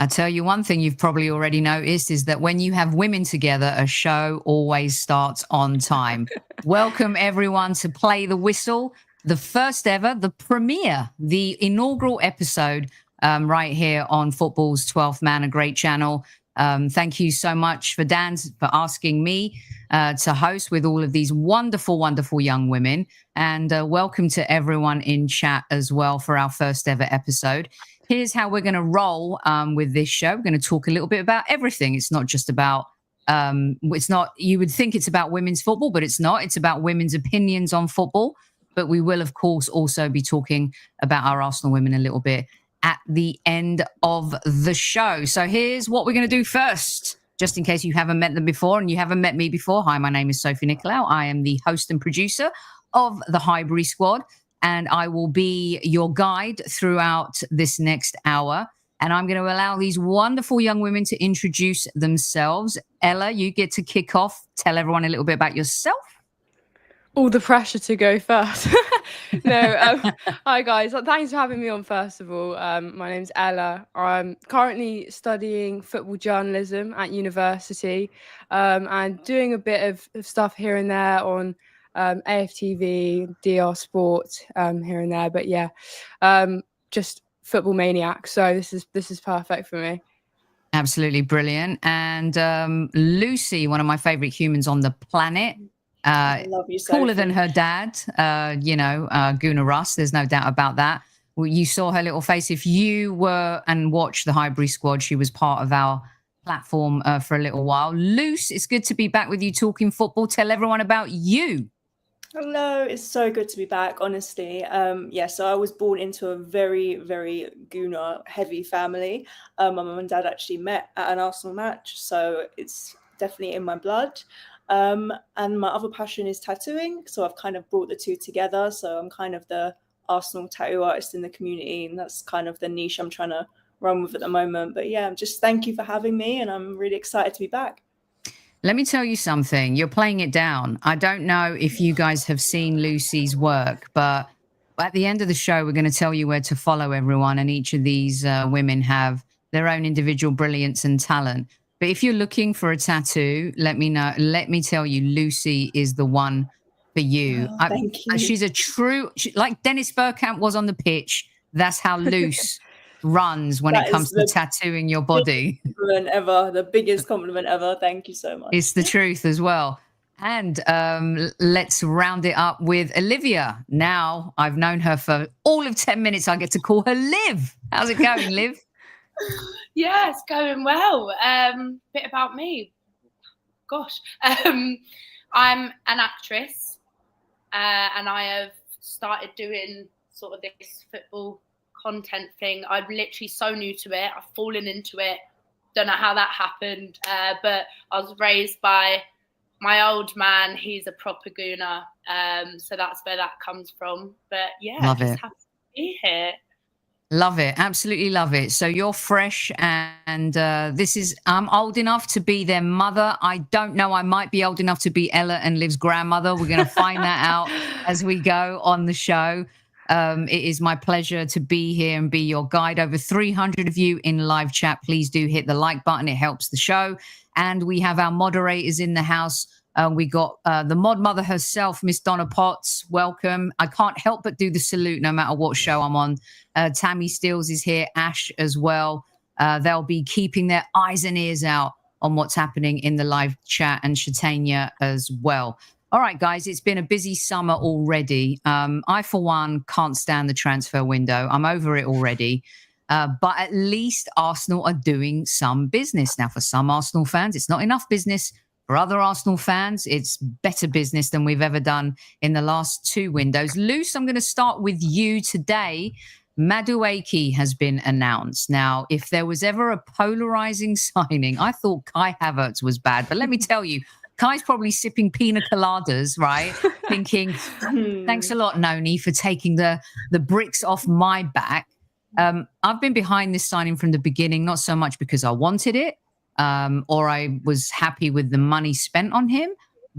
I tell you one thing you've probably already noticed is that when you have women together, a show always starts on time. Welcome, everyone, to Play the Whistle, the first ever, the premiere, the inaugural episode right here on Football's 12th Man, a great channel. Thank you so much for Dan for asking me to host with all of these wonderful, wonderful young women. And welcome to everyone in chat as well for our first ever episode. Here's how we're going to roll with this show. We're going to talk a little bit about everything. It's not just about, you would think it's about women's football, but it's not. It's about women's opinions on football. But we will, of course, also be talking about our Arsenal women a little bit at the end of the show. So here's what we're going to do first, just in case you haven't met them before and you haven't met me before. Hi, my name is Sophie Nicolau. I am the host and producer of the Highbury Squad, and I will be your guide throughout this next hour. And I'm going to allow these wonderful young women to introduce themselves. Ella, you get to kick off. Tell everyone a little bit about yourself. All the pressure to go first. No, hi guys. Thanks for having me on, first of all. My name's Ella. I'm currently studying football journalism at university and doing a bit of stuff here and there on AFTV, DR Sport here and there. But yeah, just football maniac. So this is perfect for me. Absolutely brilliant. And Lucy, one of my favorite humans on the planet. I love you, Sophie. Cooler than her dad, Guna Russ. There's no doubt about that. Well, you saw her little face. If you were and watched the Highbury Squad, she was part of our platform for a little while. Luce, it's good to be back with you talking football. Tell everyone about you. Hello, it's so good to be back, honestly. So I was born into a very, very Guna heavy family. My mum and dad actually met at an Arsenal match, so it's definitely in my blood. And my other passion is tattooing, so I've kind of brought the two together. So I'm kind of the Arsenal tattoo artist in the community, and that's kind of the niche I'm trying to run with at the moment. But yeah, just thank you for having me, and I'm really excited to be back. Let me tell you something. You're playing it down. I don't know if you guys have seen Lucy's work, but at the end of the show, we're going to tell you where to follow everyone, and each of these women have their own individual brilliance and talent. But if you're looking for a tattoo, let me know. Let me tell you, Lucy is the one for you. Oh, thank you. She's a true, like Dennis Bergkamp was on the pitch. That's how Luce runs when it comes to tattooing your body. The biggest compliment ever. Thank you so much. It's the truth as well. And let's round it up with Olivia. Now, I've known her for all of 10 minutes. I get to call her Liv. How's it going, Liv? Yeah, it's going well. Bit about me. Gosh. I'm an actress and I have started doing sort of this football content thing. I'm literally so new to it. I've fallen into it. Don't know how that happened, but I was raised by my old man. He's a proper gooner. So that's where that comes from. But yeah, love just it. happy to be here. Love it. Absolutely love it. So you're fresh and I'm old enough to be their mother. I don't know. I might be old enough to be Ella and Liv's grandmother. We're going to find that out as we go on the show. It is my pleasure to be here and be your guide. Over 300 of you in live chat. Please do hit the like button. It helps the show. And we have our moderators in the house. We got the mod mother herself, Miss Donna Potts. Welcome. I can't help but do the salute no matter what show I'm on. Tammy Steels is here, Ash as well. They'll be keeping their eyes and ears out on what's happening in the live chat, and Shatanya as well. All right, guys, it's been a busy summer already. I, for one, can't stand the transfer window. I'm over it already. But at least Arsenal are doing some business. Now, for some Arsenal fans, it's not enough business. For other Arsenal fans, it's better business than we've ever done in the last two windows. Luce, I'm going to start with you today. Madueke has been announced. Now, if there was ever a polarizing signing, I thought Kai Havertz was bad. But let me tell you, Kai's probably sipping pina coladas, right? Thinking, thanks a lot, Noni, for taking the bricks off my back. I've been behind this signing from the beginning, not so much because I wanted it, or I was happy with the money spent on him.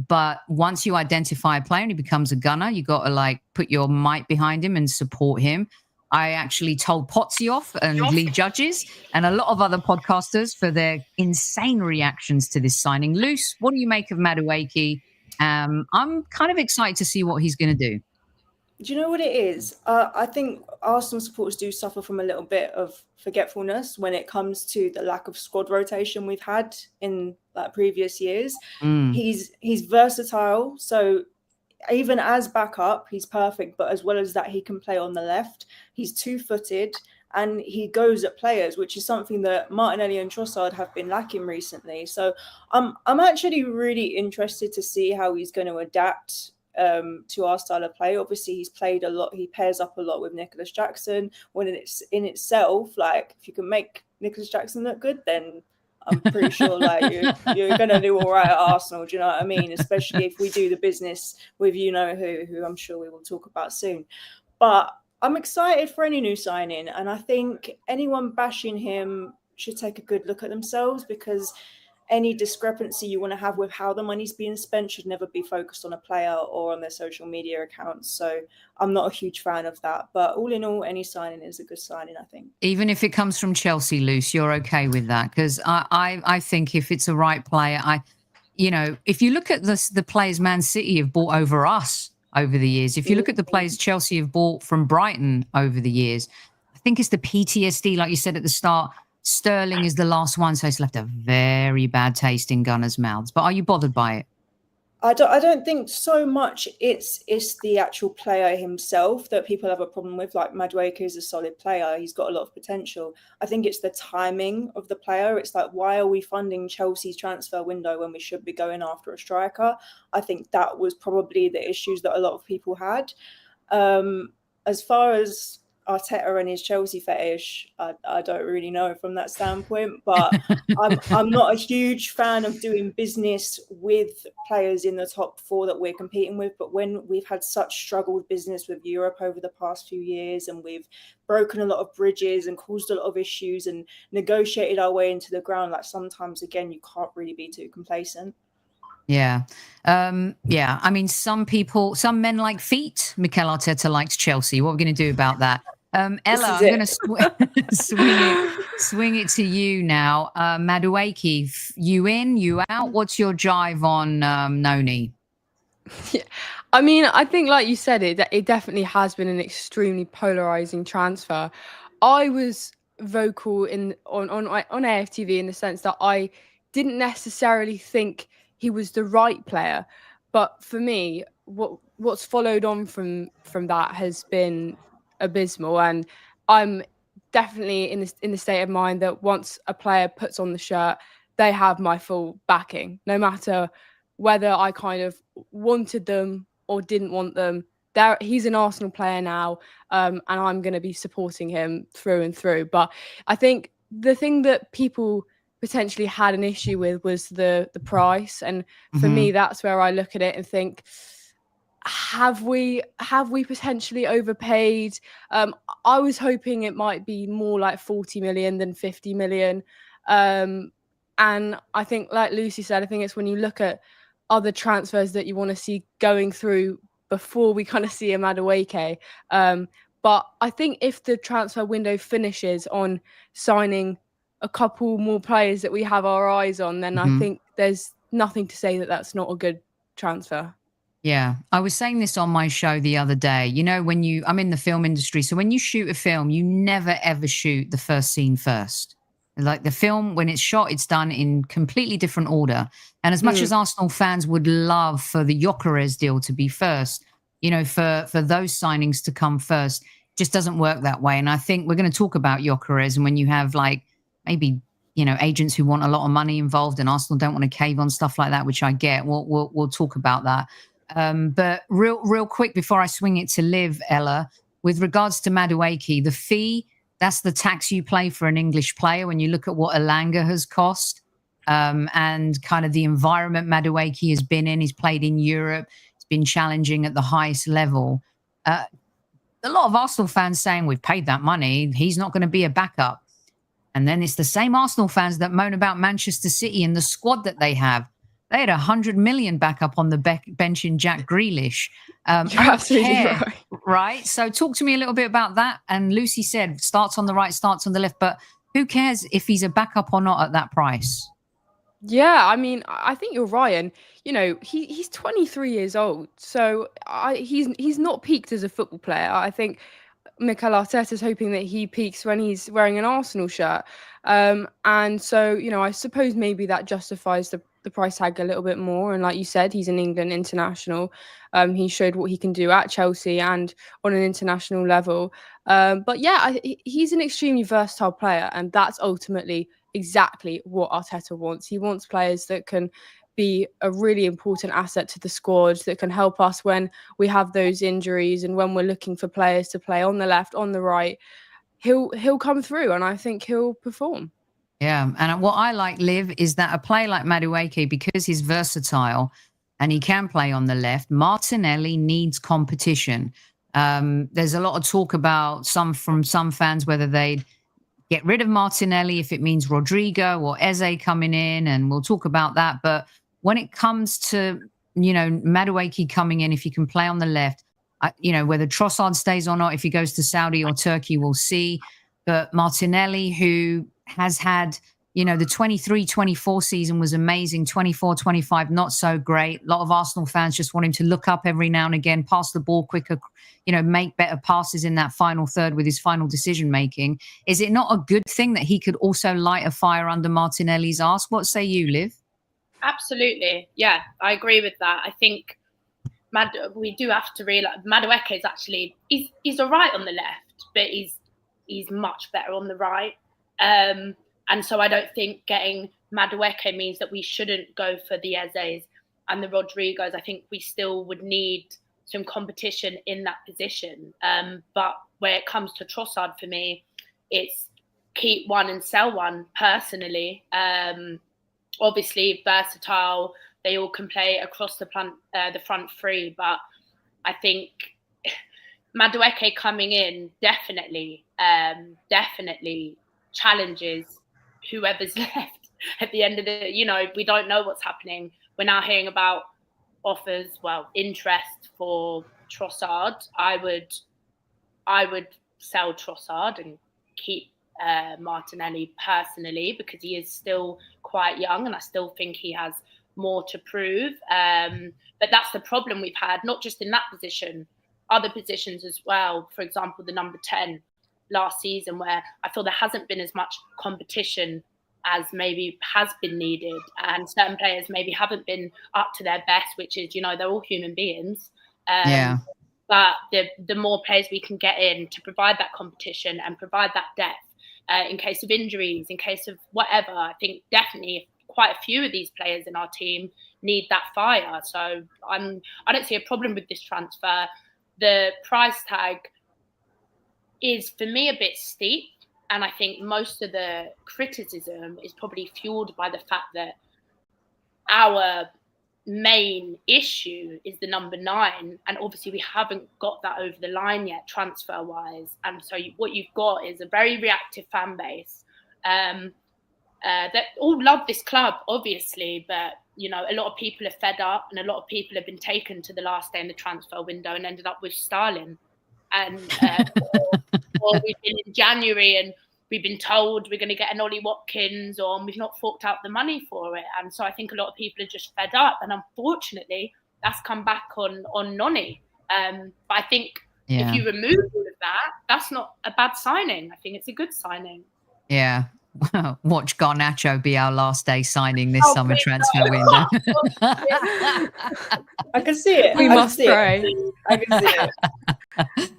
But once you identify a player and he becomes a gunner, you got to put your might behind him and support him. I actually told Potsy off and Lee Judges and a lot of other podcasters for their insane reactions to this signing. Luce, what do you make of Madueke? I'm kind of excited to see what he's going to do. Do you know what it is? I think Arsenal supporters do suffer from a little bit of forgetfulness when it comes to the lack of squad rotation we've had in previous years. He's versatile, so even as backup, he's perfect. But as well as that, he can play on the left. He's two-footed and he goes at players, which is something that Martinelli and Trossard have been lacking recently. So I'm actually really interested to see how he's going to adapt to our style of play. Obviously, he's played a lot. He pairs up a lot with Nicholas Jackson. When it's in itself, like if you can make Nicholas Jackson look good, then I'm pretty sure you're going to do all right at Arsenal. Do you know what I mean? Especially if we do the business with who I'm sure we will talk about soon. But I'm excited for any new signing, and I think anyone bashing him should take a good look at themselves, because any discrepancy you want to have with how the money's being spent should never be focused on a player or on their social media accounts. So I'm not a huge fan of that. But all in all, any signing is a good signing, I think. Even if it comes from Chelsea, Luce, you're okay with that? Because I think if it's a right player, if you look at the players Man City have bought over us over the years, if you look at the players Chelsea have bought from Brighton over the years, I think it's the PTSD, like you said at the start. Sterling is the last one, so it's left a very bad taste in Gunners' mouths. But are you bothered by it? I don't think so much it's the actual player himself that people have a problem with. Like Madueke is a solid player. He's got a lot of potential. I think it's the timing of the player. It's like, why are we funding Chelsea's transfer window when we should be going after a striker? I think that was probably the issues that a lot of people had. As far as Arteta and his Chelsea fetish, I don't really know from that standpoint, but I'm not a huge fan of doing business with players in the top four that we're competing with. But when we've had such struggle with business with Europe over the past few years, and we've broken a lot of bridges and caused a lot of issues and negotiated our way into the ground, like sometimes again you can't really be too complacent. Yeah. I mean, some men like feet. Mikel Arteta likes Chelsea. What are we going to do about that? Ella, I'm going to swing it to you now. Madueke, you in, you out? What's your jive on Noni? Yeah. I mean, I think, like you said, it definitely has been an extremely polarizing transfer. I was vocal on AFTV in the sense that I didn't necessarily think he was the right player, but for me, what's followed on from that has been abysmal, and I'm definitely in the state of mind that once a player puts on the shirt, they have my full backing, no matter whether I kind of wanted them or didn't want them. He's an Arsenal player now, and I'm going to be supporting him through and through. But I think the thing that people potentially had an issue with was the price, and for me, that's where I look at it and think, have we potentially overpaid? I was hoping it might be more like 40 million than 50 million. And I think, like Lucy said, I think it's when you look at other transfers that you want to see going through before we kind of see a Madueke. But I think if the transfer window finishes on signing a couple more players that we have our eyes on, then I think there's nothing to say that that's not a good transfer. Yeah, I was saying this on my show the other day. You know, I'm in the film industry, so when you shoot a film, you never ever shoot the first scene first. Like the film, when it's shot, it's done in completely different order. And as much as Arsenal fans would love for the Gyokeres deal to be first, for those signings to come first, it just doesn't work that way. And I think we're going to talk about Gyokeres, and when you have maybe agents who want a lot of money involved, and Arsenal don't want to cave on stuff like that, which I get. We'll talk about that. But real quick before I swing it to Liv, Ella, with regards to Madueke, the fee, that's the tax you pay for an English player when you look at what Elanga has cost, and kind of the environment Madueke has been in. He's played in Europe. It's been challenging at the highest level. A lot of Arsenal fans saying we've paid that money. He's not going to be a backup. And then it's the same Arsenal fans that moan about Manchester City and the squad that they have. They had 100 million back up on the bench in Jack Grealish. You're absolutely right. right? So talk to me a little bit about that. And Lucy said starts on the right, starts on the left, but who cares if he's a backup or not at that price? Yeah, I mean, I think you're right, and he's 23 years old, so he's not peaked as a football player. I think Mikel Arteta's hoping that he peaks when he's wearing an Arsenal shirt, and so I suppose maybe that justifies the price tag a little bit more. And like you said, he's an England international. He showed what he can do at Chelsea and on an international level. But yeah, he's an extremely versatile player, and that's ultimately exactly what Arteta wants. He wants players that can be a really important asset to the squad, that can help us when we have those injuries and when we're looking for players to play on the left, on the right. He'll come through, and I think he'll perform. Yeah, and what I like, Liv, is that a player like Madueke, because he's versatile and he can play on the left, Martinelli needs competition. There's a lot of talk about from some fans whether they'd get rid of Martinelli if it means Rodrigo or Eze coming in, and we'll talk about that. But when it comes to, Madueke coming in, if he can play on the left, whether Trossard stays or not, if he goes to Saudi or Turkey, we'll see. But Martinelli, who has had, the 23-24 season was amazing, 24-25, not so great. A lot of Arsenal fans just want him to look up every now and again, pass the ball quicker, make better passes in that final third with his final decision-making. Is it not a good thing that he could also light a fire under Martinelli's arse? What say you, Liv? Absolutely. Yeah, I agree with that. I think we do have to realise Madueke is actually, he's all right on the left, but he's much better on the right. And so I don't think getting Madueke means that we shouldn't go for the Ezes and the Rodrigos. I think we still would need some competition in that position. But when it comes to Trossard, for me, it's keep one and sell one personally. Obviously, versatile. They all can play across the front three. But I think Madueke coming in definitely challenges whoever's left at the end of we don't know what's happening. We're now hearing about interest for Trossard. I would sell Trossard and keep Martinelli personally, because he is still quite young and I still think he has more to prove. But that's the problem we've had, not just in that position, other positions as well. For example, the number 10 last season, where I feel there hasn't been as much competition as maybe has been needed, and certain players maybe haven't been up to their best, which is, they're all human beings. But the more players we can get in to provide that competition and provide that depth in case of injuries, in case of whatever, I think definitely quite a few of these players in our team need that fire. So I don't see a problem with this transfer. The price tag is, for me, a bit steep. And I think most of the criticism is probably fueled by the fact that our main issue is the number 9. And obviously we haven't got that over the line yet, transfer-wise. And so what you've got is a very reactive fan base that all love this club, obviously. But, a lot of people are fed up, and a lot of people have been taken to the last day in the transfer window and ended up with Stalin. And or we've been in January and we've been told we're going to get an Ollie Watkins, or we've not forked out the money for it. And so I think a lot of people are just fed up. And unfortunately, that's come back on Noni. But I think if you remove all of that, that's not a bad signing. I think it's a good signing. Yeah. Watch Garnacho be our last day signing this summer transfer window. I can see it. We must pray. I can see it.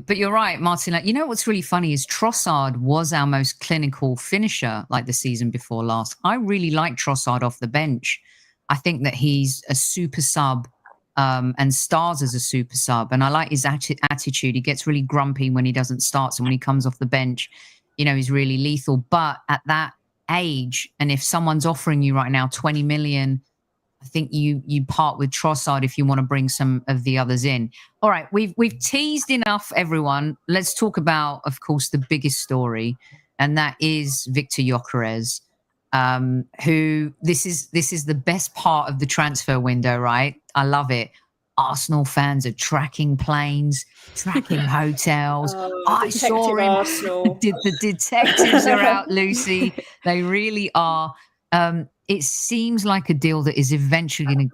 But you're right, Martin. What's really funny is Trossard was our most clinical finisher like the season before last. I really like Trossard off the bench. I think that he's a super sub and stars as a super sub. And I like his attitude. He gets really grumpy when he doesn't start. So when he comes off the bench, he's really lethal. But at that age, and if someone's offering you right now 20 million, I think you part with Trossard if you want to bring some of the others in. All right, we've teased enough, everyone. Let's talk about, of course, the biggest story, and that is Victor Gyokeres, who this is the best part of the transfer window, right? I love it. Arsenal fans are tracking planes, tracking hotels. I saw Detective him. Arsenal. The detectives are out, Lucy. They really are. It seems like a deal that is eventually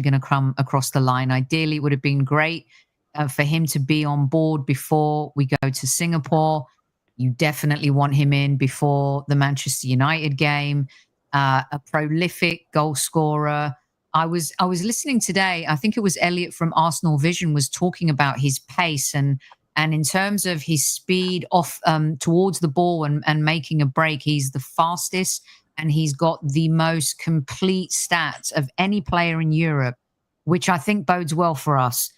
going to come across the line. Ideally, it would have been great for him to be on board before we go to Singapore. You definitely want him in before the Manchester United game. A prolific goal scorer. I was listening today. I think it was Elliot from Arsenal Vision was talking about his pace and in terms of his speed off towards the ball and making a break, he's the fastest and he's got the most complete stats of any player in Europe, which I think bodes well for us.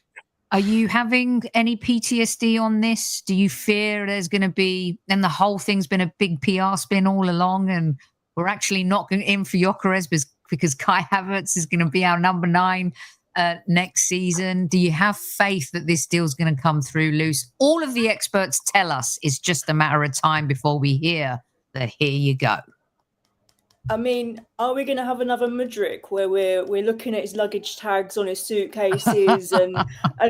Are you having any PTSD on this? Do you fear there's going to be, and the whole thing's been a big PR spin all along, and we're actually not going in for Gyokeres because Kai Havertz is going to be our number 9 next season? Do you have faith that this deal's going to come through, Luce? All of the experts tell us it's just a matter of time before we hear that here you go. I mean, are we going to have another Madueke where we're looking at his luggage tags on his suitcases and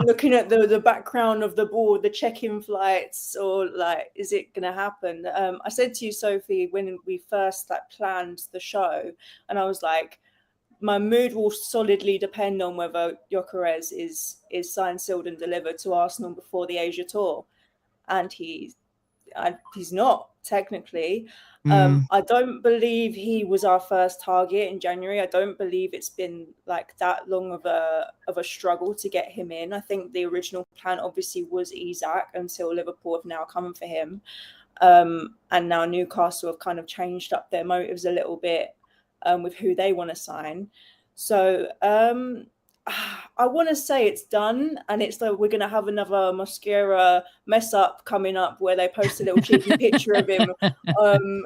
looking at the background of the board, the check-in flights, or like, is it going to happen? I said to you, Sophie, when we first planned the show, and I was like, my mood will solidly depend on whether Gyokeres is signed, sealed, and delivered to Arsenal before the Asia tour, and he's not technically. I don't believe he was our first target in January. I don't believe it's been like that long of a struggle to get him in. I think the original plan obviously was Isak until Liverpool have now come for him. And now Newcastle have kind of changed up their motives a little bit with who they want to sign. So I want to say it's done, and it's like we're going to have another Mosquera mess up coming up where they post a little cheeky picture of him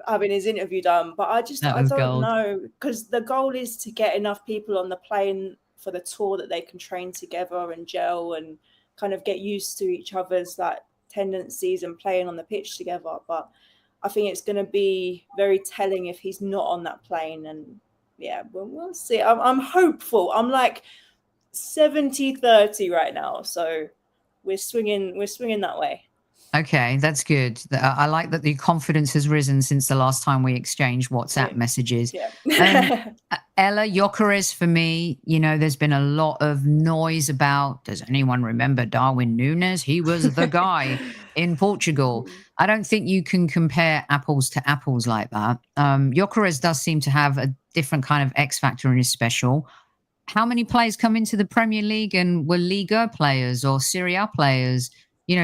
having his interview done. But I don't know, because the goal is to get enough people on the plane for the tour that they can train together and gel and kind of get used to each other's tendencies and playing on the pitch together. But I think it's going to be very telling if he's not on that plane. And yeah, we'll see. I'm hopeful. I'm like 70-30 right now, so we're swinging that way. Okay, that's good. I like that the confidence has risen since the last time we exchanged WhatsApp messages. Ella, Gyokeres, for me, there's been a lot of noise about, does anyone remember Darwin Núñez? He was the guy in Portugal. I don't think you can compare apples to apples like that. Gyokeres does seem to have a different kind of X factor and is special. How many players come into the Premier League and were Liga players or Serie A players,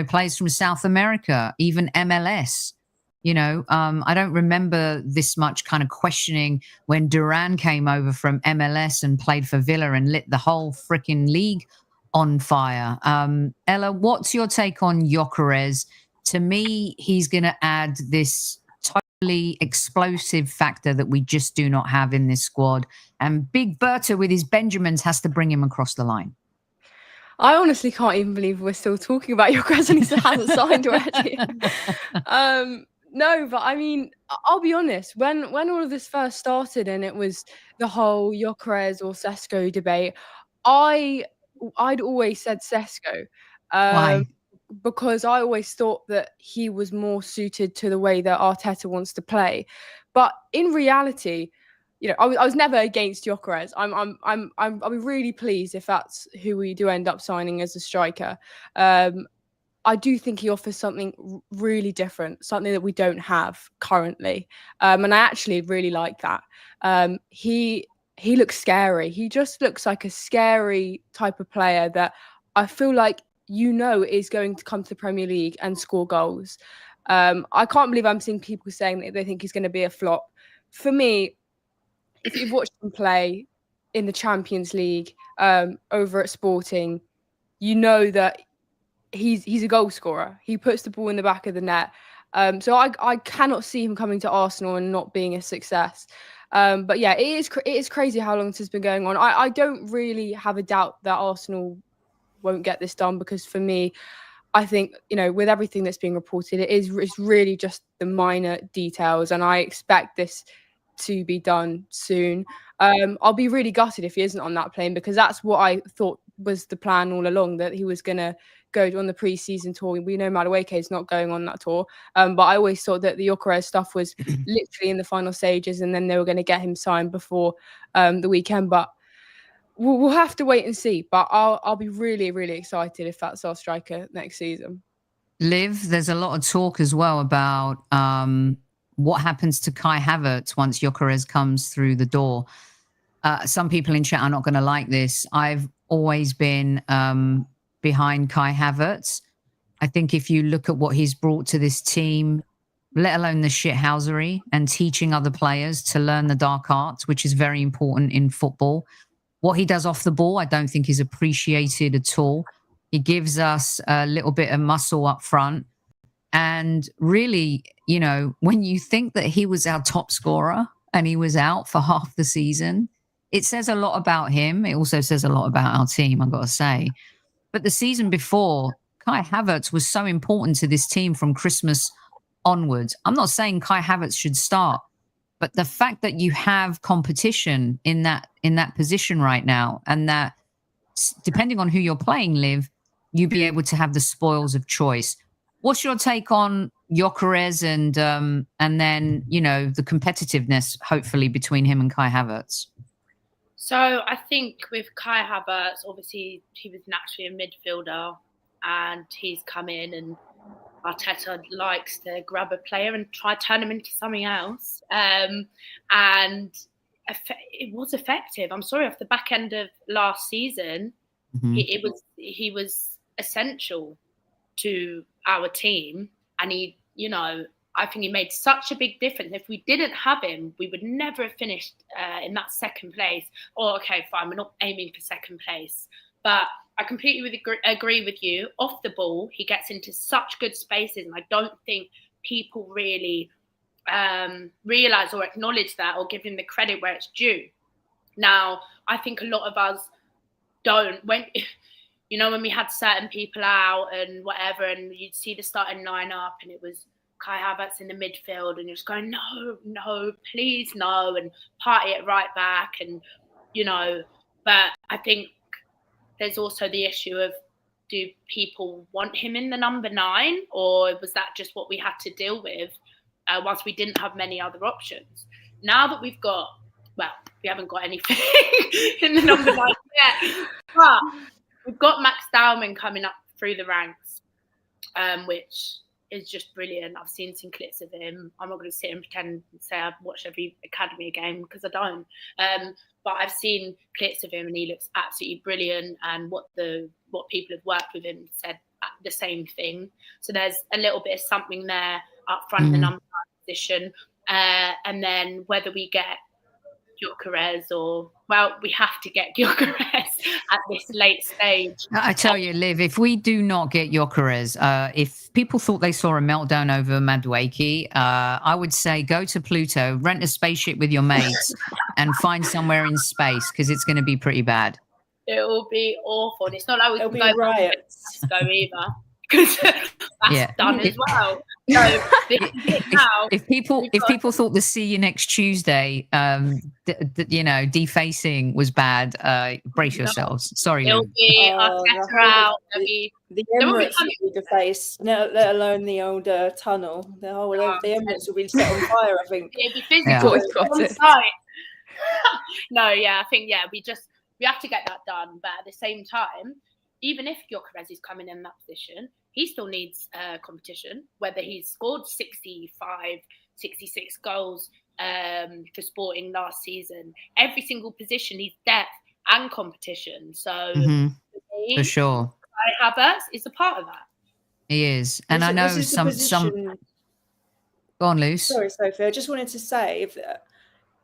players from South America, even MLS? I don't remember this much kind of questioning when Duran came over from MLS and played for Villa and lit the whole freaking league on fire. Ella, what's your take on Gyokeres? To me, he's going to add this totally explosive factor that we just do not have in this squad. And Big Berta with his Benjamins has to bring him across the line. I honestly can't even believe we're still talking about Gyokeres and he hasn't signed already. No, but I mean, I'll be honest. When all of this first started and it was the whole Gyokeres or Sesko debate, I'd always said Sesko. Why? Because I always thought that he was more suited to the way that Arteta wants to play. But in reality, I was never against Gyokeres. I'll be really pleased if that's who we do end up signing as a striker. I do think he offers something really different, something that we don't have currently. And I actually really like that. He looks scary. He just looks like a scary type of player that I feel like is going to come to the Premier League and score goals. I can't believe I'm seeing people saying that they think he's going to be a flop. For me, if you've watched him play in the Champions League over at Sporting, that he's a goal scorer. He puts the ball in the back of the net. So I cannot see him coming to Arsenal and not being a success. But yeah, it is crazy how long this has been going on. I don't really have a doubt that Arsenal won't get this done, because for me, I think, with everything that's being reported, it's really just the minor details, and I expect this to be done soon. I'll be really gutted if he isn't on that plane, because that's what I thought was the plan all along, that he was going to go on the pre-season tour. We know Madueke is not going on that tour, but I always thought that the Gyokeres stuff was literally in the final stages, and then they were going to get him signed before the weekend. But we'll have to wait and see. But I'll be really, really excited if that's our striker next season. Liv, there's a lot of talk as well about what happens to Kai Havertz once Gyokeres comes through the door. Some people in chat are not going to like this. I've always been behind Kai Havertz. I think if you look at what he's brought to this team, let alone the shithousery and teaching other players to learn the dark arts, which is very important in football. What he does off the ball, I don't think is appreciated at all. He gives us a little bit of muscle up front. And really, you know, when you think that he was our top scorer and he was out for half the season, it says a lot about him. It also says a lot about our team, I've got to say. But the season before, Kai Havertz was so important to this team from Christmas onwards. I'm not saying Kai Havertz should start, but the fact that you have competition in that position right now, and that depending on who you're playing, Liv, you be able to have the spoils of choice. What's your take on Gyokeres and then, you know, the competitiveness, hopefully, between him and Kai Havertz? So I think with Kai Havertz, obviously he was naturally a midfielder, and he's come in, and Arteta likes to grab a player and try to turn him into something else. And it was effective. I'm sorry, off the back end of last season, he was essential to our team, and he, you know, I think he made such a big difference. If we didn't have him, we would never have finished in that second place. Or, okay, fine, we're not aiming for second place. But I completely agree with you. Off the ball, he gets into such good spaces, and I don't think people really realise or acknowledge that or give him the credit where it's due. Now, I think a lot of us don't. When you know, when we had certain people out and whatever, and you'd see the starting lineup, and it was Kai Havertz in the midfield, and you're just going, no, please no, and party it right back, and, you know, but I think there's also the issue of, do people want him in the number 9, or was that just what we had to deal with once we didn't have many other options? Now that we've got, well, we haven't got anything in the number 9 yet, but we've got Max Dowman coming up through the ranks, which is just brilliant. I've seen some clips of him. I'm not going to sit and pretend and say I've watched every academy game, because I don't. But I've seen clips of him, and he looks absolutely brilliant. And what people have worked with him said the same thing. So there's a little bit of something there up front in the number 9 position. And then whether we get Gyokeres or, well, we have to get Gyokeres at this late stage. I tell you, Liv, if we do not get Gyokeres, if people thought they saw a meltdown over Madueke, I would say go to Pluto, rent a spaceship with your mates, and find somewhere in space, because it's going to be pretty bad. It will be awful. And it's not like we can go riots. Go either, because that's done as well. So if people thought the see you next Tuesday, you know, defacing was bad, brace yourselves. Sorry, it'll be Arteta out. The Emirates will be defaced, let alone the old tunnel. The Emirates will be set on fire, I think. It'll be physical on site. No, I think we have to get that done. But at the same time, even if Gyokeres is coming in that position, he still needs competition. Whether he's scored 65, 66 goals for Sporting last season, every single position needs depth and competition. So for sure, Kai Havertz is a part of that. He is, and I know some. Go on, Luce. Sorry, Sophie. I just wanted to say,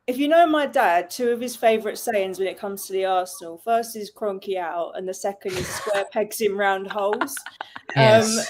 if you know my dad, 2 of his favourite sayings when it comes to the Arsenal, first is "Cronky out," and the second is "Square pegs in round holes." Yes.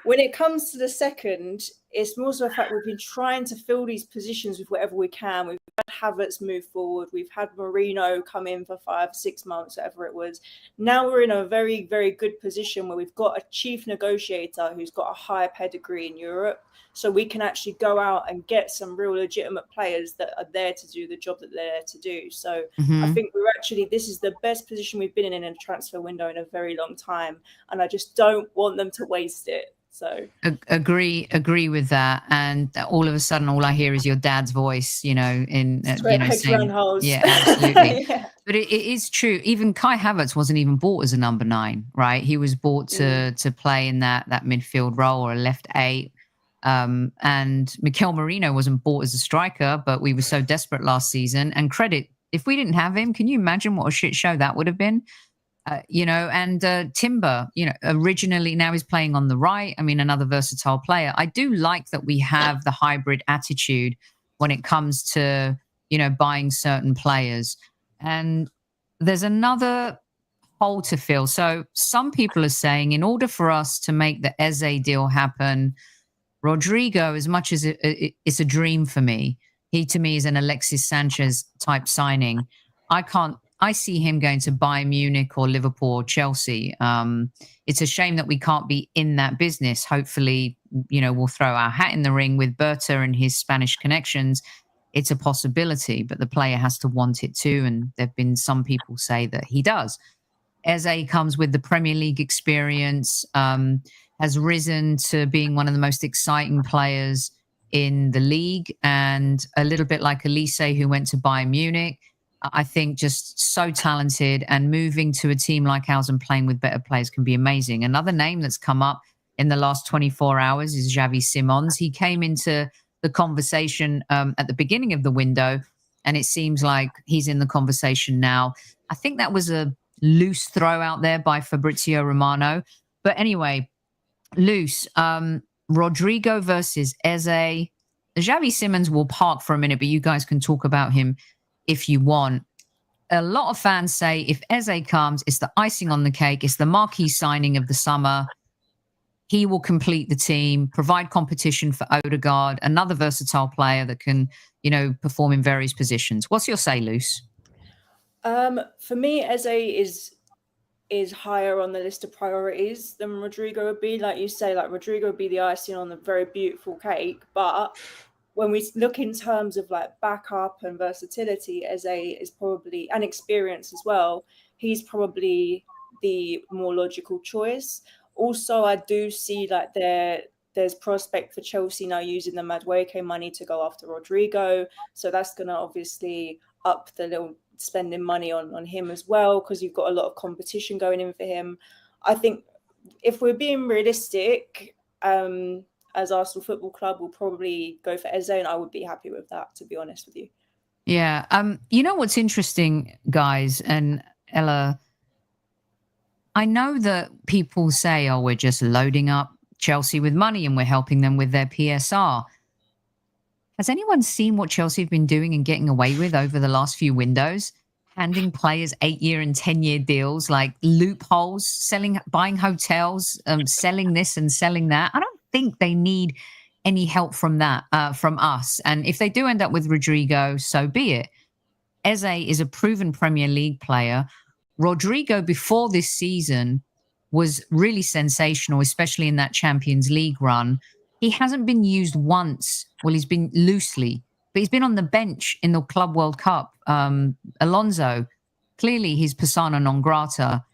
when it comes to the second, it's more so the fact we've been trying to fill these positions with whatever we can. We've had Havertz move forward. We've had Mourinho come in for 5-6 months, whatever it was. Now we're in a very, very good position where we've got a chief negotiator who's got a higher pedigree in Europe. So we can actually go out and get some real legitimate players that are there to do the job that they're there to do. So I think this is the best position we've been in a transfer window in a very long time. And I just don't want them to waste it. So agree with that. And all of a sudden, all I hear is your dad's voice, saying, yeah, absolutely. Yeah. But it is true. Even Kai Havertz wasn't even bought as a number 9, right? He was bought to play in that midfield role or a left 8. And Mikel Merino wasn't bought as a striker, but we were so desperate last season. And credit, if we didn't have him, can you imagine what a shit show that would have been? And Timber, originally now he's playing on the right. I mean, another versatile player. I do like that we have the hybrid attitude when it comes to, buying certain players. And there's another hole to fill. So some people are saying in order for us to make the Eze deal happen, Rodrigo, as much as it's a dream for me, he to me is an Alexis Sanchez type signing. I see him going to Bayern Munich or Liverpool or Chelsea. It's a shame that we can't be in that business. Hopefully, we'll throw our hat in the ring with Berta and his Spanish connections. It's a possibility, but the player has to want it too. And there have been some people say that he does. Eze comes with the Premier League experience, has risen to being one of the most exciting players in the league, and a little bit like Elise, who went to Bayern Munich. I think just so talented, and moving to a team like ours and playing with better players can be amazing. Another name that's come up in the last 24 hours is Xavi Simons. He came into the conversation at the beginning of the window, and it seems like he's in the conversation now. I think that was a loose throw out there by Fabrizio Romano. But anyway, loose. Rodrigo versus Eze. Xavi Simons will park for a minute, but you guys can talk about him if you want. A lot of fans say if Eze comes, it's the icing on the cake. It's the marquee signing of the summer. He will complete the team, provide competition for Odegaard, another versatile player that can, perform in various positions. What's your say, Luce? For me, Eze is higher on the list of priorities than Rodrigo would be. Like you say, Rodrigo would be the icing on the very beautiful cake, but when we look in terms of backup and versatility, Eze is probably, and experience as well, he's probably the more logical choice. Also, I do see there's prospect for Chelsea now using the Madueke money to go after Rodrigo. So that's going to obviously up the little spending money on him as well, because you've got a lot of competition going in for him. I think if we're being realistic, as Arsenal Football Club, will probably go for Eze, and I would be happy with that, to be honest with you. Yeah. What's interesting, guys, and Ella, I know that people say, we're just loading up Chelsea with money and we're helping them with their PSR. Has anyone seen what Chelsea have been doing and getting away with over the last few windows? Handing players 8-year and 10-year deals, like loopholes, buying hotels, selling this and selling that. I don't think they need any help from that, from us. And if they do end up with Rodrigo, so be it. Eze is a proven Premier League player. Rodrigo, before this season, was really sensational, especially in that Champions League run. He hasn't been used once. Well, he's been loosely, but he's been on the bench in the Club World Cup. Alonso, clearly he's persona non grata.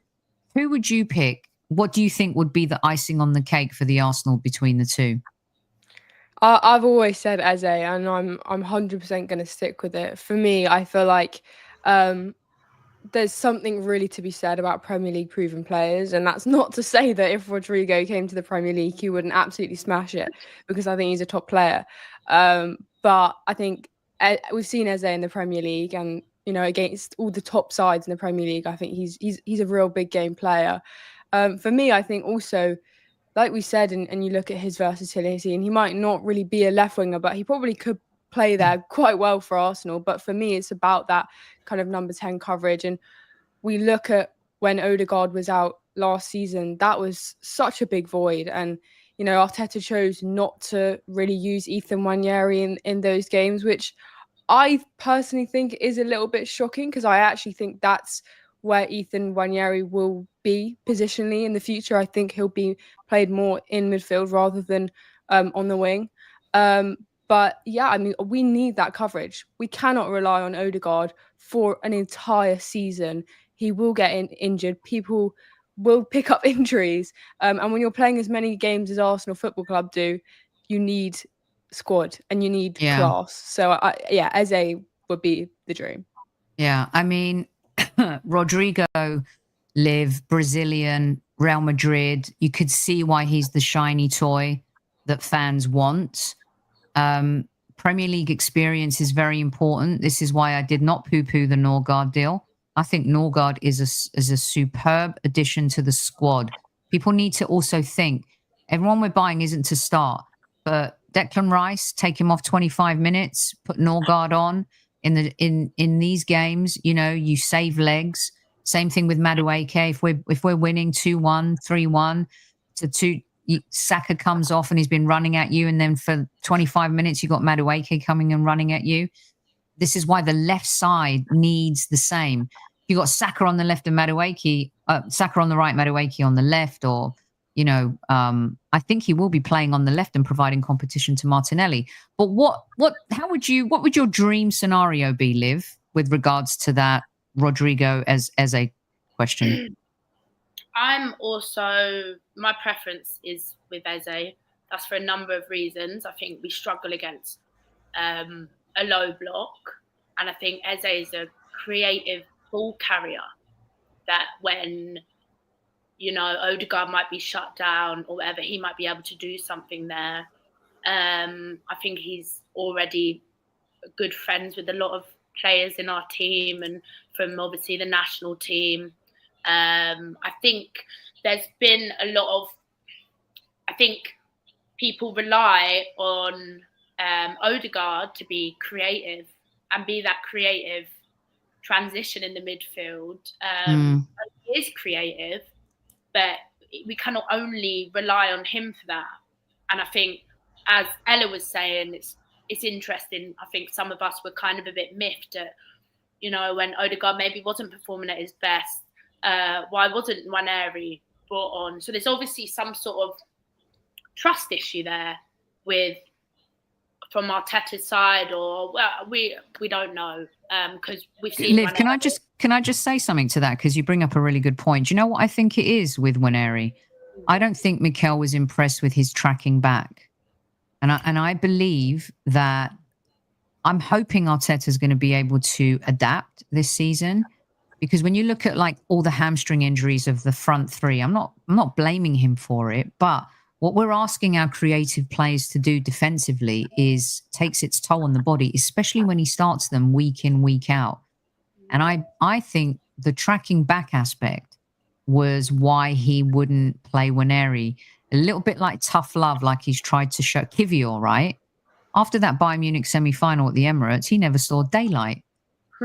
Who would you pick? What do you think would be the icing on the cake for the Arsenal between the two? I've always said Eze, and I'm 100% going to stick with it. For me, I feel like there's something really to be said about Premier League proven players, and that's not to say that if Rodrigo came to the Premier League, he wouldn't absolutely smash it, because I think he's a top player. But I think we've seen Eze in the Premier League, and against all the top sides in the Premier League, I think he's a real big game player. For me, I think also, like we said, and you look at his versatility, and he might not really be a left winger, but he probably could play there quite well for Arsenal. But for me, it's about that kind of number 10 coverage. And we look at when Odegaard was out last season, that was such a big void. And Arteta chose not to really use Ethan Nwaneri in those games, which I personally think is a little bit shocking, because I actually think that's where Ethan Nwaneri will be positionally in the future. I think he'll be played more in midfield rather than on the wing. But yeah, I mean, we need that coverage. We cannot rely on Odegaard for an entire season. He will get injured. People will pick up injuries. And when you're playing as many games as Arsenal Football Club do, you need squad and you need class. So Eze would be the dream. Yeah, I mean, Rodrigo, Liv, Brazilian, Real Madrid. You could see why he's the shiny toy that fans want. Premier League experience is very important. This is why I did not poo-poo the Norgard deal. I think Norgard is a superb addition to the squad. People need to also think, everyone we're buying isn't to start, but Declan Rice, take him off 25 minutes, put Norgard on. In these games, you save legs. Same thing with Madueke. If we're winning 2-1, 3-1 to 2, Saka comes off and he's been running at you, and then for 25 minutes you got Madueke coming and running at you. This is why the left side needs the same. You got Saka on the left and Madueke, Saka on the right, Madueke on the left, or I think he will be playing on the left and providing competition to Martinelli. But what would your dream scenario be, Liv, with regards to that Rodrigo as a question? My preference is with Eze. That's for a number of reasons. I think we struggle against a low block, and I think Eze is a creative ball carrier that when Odegaard might be shut down or whatever, he might be able to do something there. I think he's already good friends with a lot of players in our team and from obviously the national team. I think there's been a lot of, I think people rely on Odegaard to be creative and be that creative transition in the midfield. He is creative, but we cannot only rely on him for that. And I think, as Ella was saying, it's interesting. I think some of us were kind of a bit miffed at, when Odegaard maybe wasn't performing at his best. Why wasn't Nwaneri brought on? So there's obviously some sort of trust issue there from Arteta's side, or we don't know, because we've seen. Liv, can I just say something to that, because you bring up a really good point. Do you know what I think it is with Nwaneri? I don't think Mikel was impressed with his tracking back, and I believe that I'm hoping Arteta is going to be able to adapt this season, because when you look at like all the hamstring injuries of the front three, I'm not blaming him for it, but what we're asking our creative players to do defensively takes its toll on the body, especially when he starts them week in, week out. And I think the tracking back aspect was why he wouldn't play Nwaneri. A little bit like tough love, like he's tried to show Kivior, right? After that Bayern Munich semi-final at the Emirates, he never saw daylight.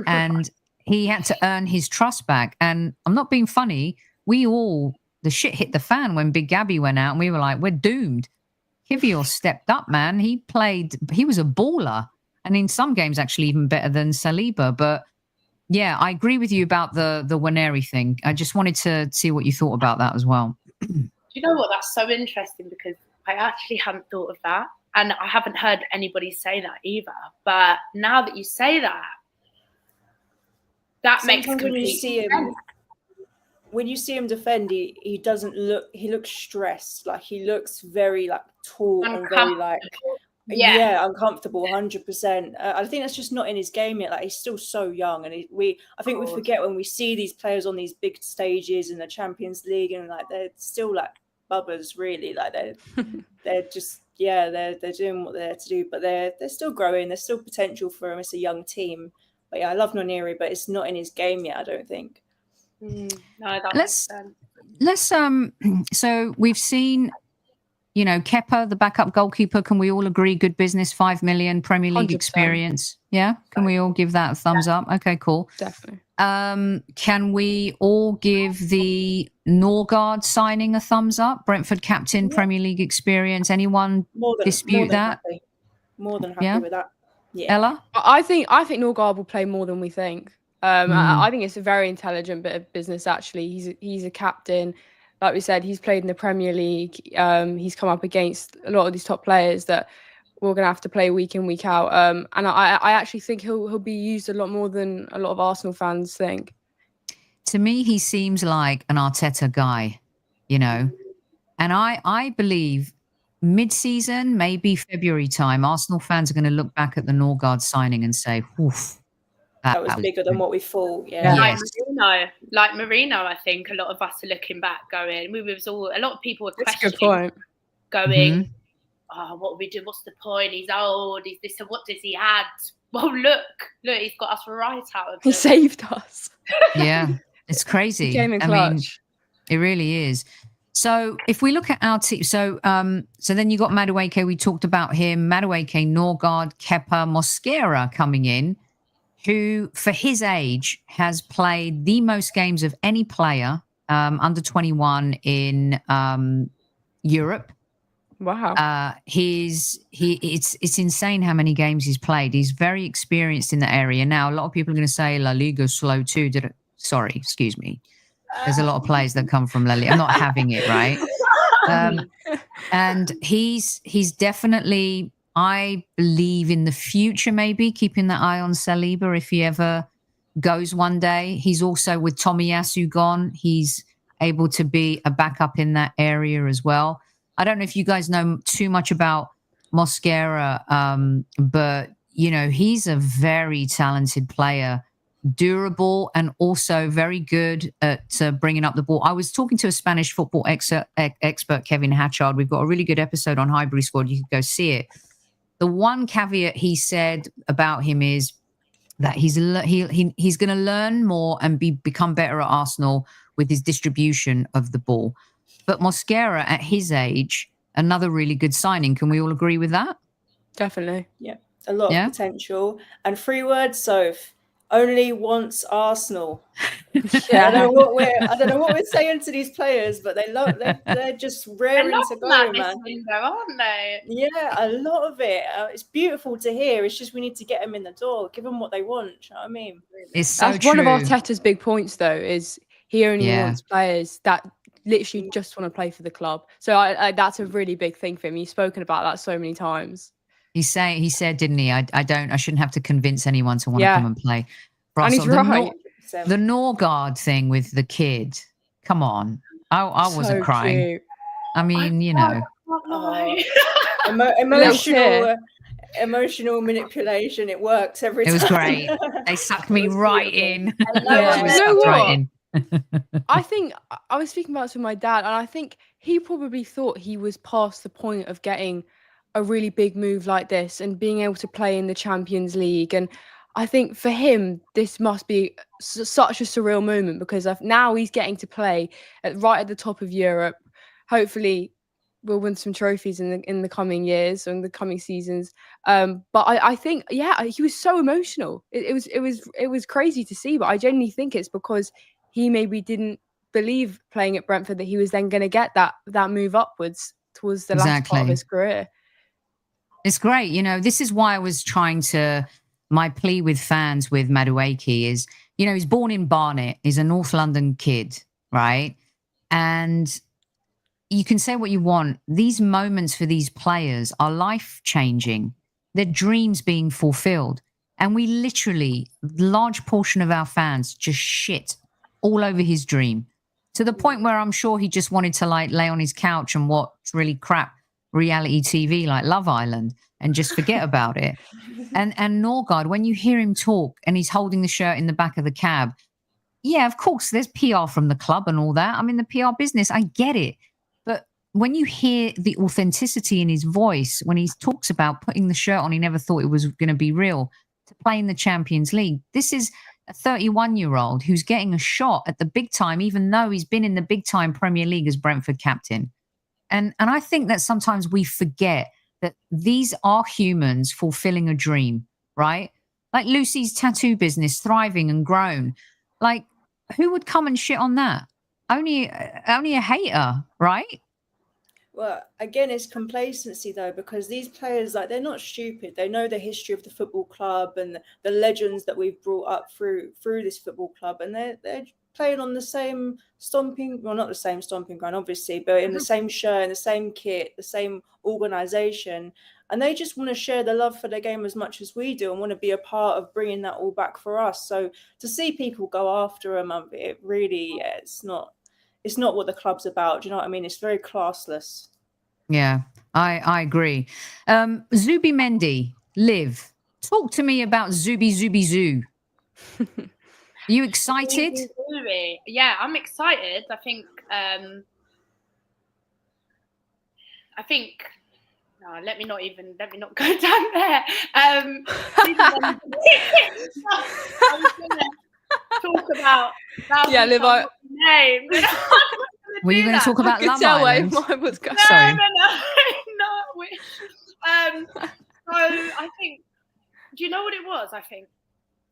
And he had to earn his trust back. And I'm not being funny. The shit hit the fan when Big Gabby went out and we were like, we're doomed. Kivior stepped up, man. He was a baller. And in some games, actually even better than Saliba. But yeah, I agree with you about the Nwaneri thing. I just wanted to see what you thought about that as well. Do you know what? That's so interesting, because I actually hadn't thought of that. And I haven't heard anybody say that either. But now that you say that, makes complete sense. When you see him defend, he doesn't look. He looks stressed. Like he looks very like tall and very like uncomfortable. 100%. I think that's just not in his game yet. Like he's still so young, and I think we forget when we see these players on these big stages in the Champions League, and like they're still like bubbers, really. Like they're just they're doing what they're there to do, but they're still growing. There's still potential for him. It's a young team, but yeah, I love Nwaneri, but it's not in his game yet, I don't think. No, that makes sense. Let's so we've seen You know, Kepa, the backup goalkeeper, can we all agree good business, 5 million, Premier League 100%. experience? Yeah? Can we all give that a thumbs up? Okay, cool. Definitely. Can we all give the Norgard signing a thumbs up? Brentford captain, Premier League experience. Anyone dispute that? Happy. More than happy with that. Yeah. Ella? I think Norgard will play more than we think. I think it's a very intelligent bit of business. Actually, he's a captain. Like we said, he's played in the Premier League. He's come up against a lot of these top players that we're going to have to play week in, week out. And I actually think he'll be used a lot more than a lot of Arsenal fans think. To me, he seems like an Arteta guy, you know. And I believe mid-season, maybe February time, Arsenal fans are going to look back at the Norgard signing and say, oof. That was bigger than what we thought. Yeah. Like Marino, I think a lot of us are looking back going, a lot of people were That's a good questioning, point. going, oh, what we do? What's the point? He's old. He's this. What does he add? Well, look, he's got us right out of it. He saved us. Yeah, it's crazy. He came in clutch. It really is. So if we look at our team, so then you got Madueke. We talked about him. Madueke, Norgard, Kepa, Mosquera coming in, who for his age has played the most games of any player under 21 in Europe. Wow. It's insane how many games he's played. He's very experienced in the area. Now, a lot of people are going to say La Liga's slow too. Sorry, excuse me. There's a lot of players that come from La Liga. I'm not having it, right? And he's definitely, I believe, in the future, maybe keeping that eye on Saliba if he ever goes one day. He's also, with Tomiyasu gone, he's able to be a backup in that area as well. I don't know if you guys know too much about Mosquera, but, you know, he's a very talented player, durable, and also very good at bringing up the ball. I was talking to a Spanish football expert, Kevin Hatchard. We've got a really good episode on Highbury Squad. You can go see it. The one caveat he said about him is that he's going to learn more and become better at Arsenal with his distribution of the ball. But Mosquera, at his age, another really good signing. Can we all agree with that? Definitely. Yeah, a lot of potential. And 3 words, Soph. Only wants Arsenal. Yeah, I don't know what we're saying to these players, but they're just raring to go, man. Window, aren't they? Yeah, a lot of it. It's beautiful to hear. It's just we need to get them in the door, give them what they want. You know what I mean? It's so That's true. one of Arteta's big points, though, is he only wants players that literally just want to play for the club. So that's a really big thing for him. He's spoken about that so many times. He said, didn't he? I shouldn't have to convince anyone to want to come and play. And he's right. The Norgard thing with the kid. Come on. I wasn't crying. Cute. I mean, you know. Emotional manipulation. It works every time. It was great. They sucked me right in. I think I was speaking about this with my dad, and I think he probably thought he was past the point of getting a really big move like this and being able to play in the Champions League. And I think for him, this must be such a surreal moment because now he's getting to play right at the top of Europe. Hopefully, we'll win some trophies in the coming years and the coming seasons. But I think, he was so emotional. It was crazy to see, but I genuinely think it's because he maybe didn't believe playing at Brentford that he was then going to get that move upwards towards the last part of his career. It's great. You know, this is why I was my plea with fans with Madueke is, you know, he's born in Barnet. He's a North London kid, right? And you can say what you want. These moments for these players are life-changing. Their dreams being fulfilled. And we literally, large portion of our fans just shit all over his dream to the point where I'm sure he just wanted to lay on his couch and watch really crap reality TV like Love Island and just forget about it. And Norgard, when you hear him talk and he's holding the shirt in the back of the cab, yeah, of course, there's PR from the club and all that. I'm in the PR business. I get it. But when you hear the authenticity in his voice, when he talks about putting the shirt on, he never thought it was going to be real, to play in the Champions League. This is a 31-year-old who's getting a shot at the big time, even though he's been in the big time Premier League as Brentford captain. And I think that sometimes we forget that these are humans fulfilling a dream, right? Like Lucy's tattoo business thriving and grown. Like, who would come and shit on that? Only a hater, right? Well, again, it's complacency though, because these players, like, they're not stupid. They know the history of the football club and the legends that we've brought up through this football club, and they're playing on the same stomping, well, not the same stomping ground, obviously, but in the same shirt, in the same kit, the same organisation, and they just want to share the love for the game as much as we do, and want to be a part of bringing that all back for us. So to see people go after them, it really, yeah, it's not what the club's about. Do you know what I mean? It's very classless. Yeah, I agree. Zubi Mendy, Liv, talk to me about Zubi Zoo. Are you excited? Yeah, I'm excited. I think. No, let me not go down there. I was gonna talk about Liv, name. Were you going to talk about Love Island? No, Sorry. No, I wish. So I think, do you know what it was? I think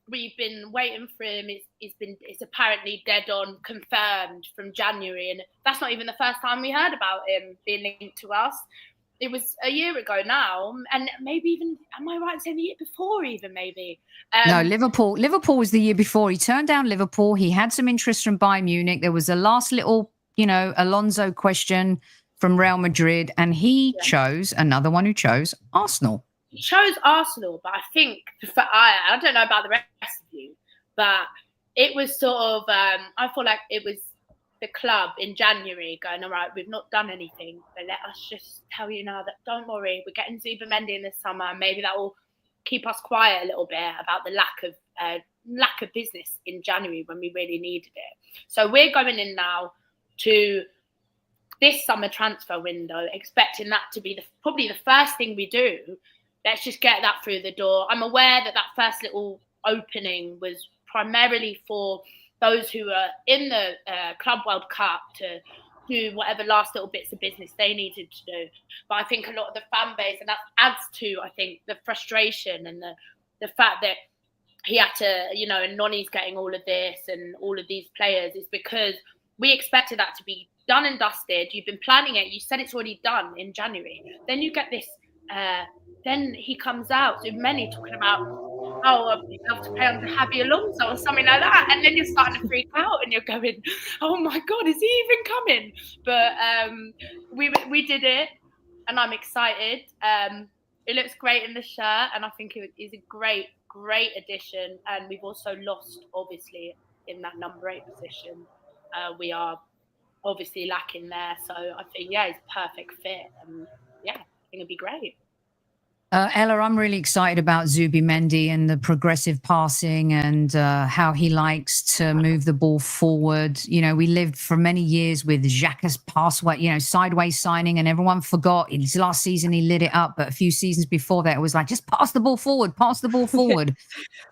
we've been waiting for him. It's apparently dead on confirmed from January, and that's not even the first time we heard about him being linked to us. It was a year ago now, and maybe even, am I right in saying the year before even, maybe? No, Liverpool. Liverpool was the year before. He turned down Liverpool. He had some interest from Bayern Munich. There was a last little, Alonso question from Real Madrid, and he chose, another one who chose Arsenal. He chose Arsenal, but I think, I don't know about the rest of you, but it was sort of, I feel like it was the club in January going, all right, we've not done anything, but let us just tell you now that don't worry, we're getting Zubimendi in this summer. Maybe that will keep us quiet a little bit about the lack of business in January when we really needed it. So we're going in now to this summer transfer window, expecting that to be probably the first thing we do. Let's just get that through the door. I'm aware that first little opening was primarily for those who are in the Club World Cup to do whatever last little bits of business they needed to do. But I think a lot of the fan base, and that adds to, I think, the frustration and the fact that he had to, and Noni's getting all of this and all of these players, is because we expected that to be done and dusted. You've been planning it. You said it's already done in January. Then you get this, then he comes out, so many talking about, you have to pay under Javi Alonso or something like that. And then you're starting to freak out and you're going, oh my God, is he even coming? But we did it, and I'm excited. It looks great in the shirt, and I think it is a great addition. And we've also lost, obviously, in that number 8 position. We are obviously lacking there. So I think, it's a perfect fit. And I think it'd be great. Ella, I'm really excited about Zubimendi and the progressive passing and how he likes to move the ball forward. We lived for many years with Xhaka's passway, sideways signing, and everyone forgot. His last season, he lit it up, but a few seasons before that, it was like, just pass the ball forward.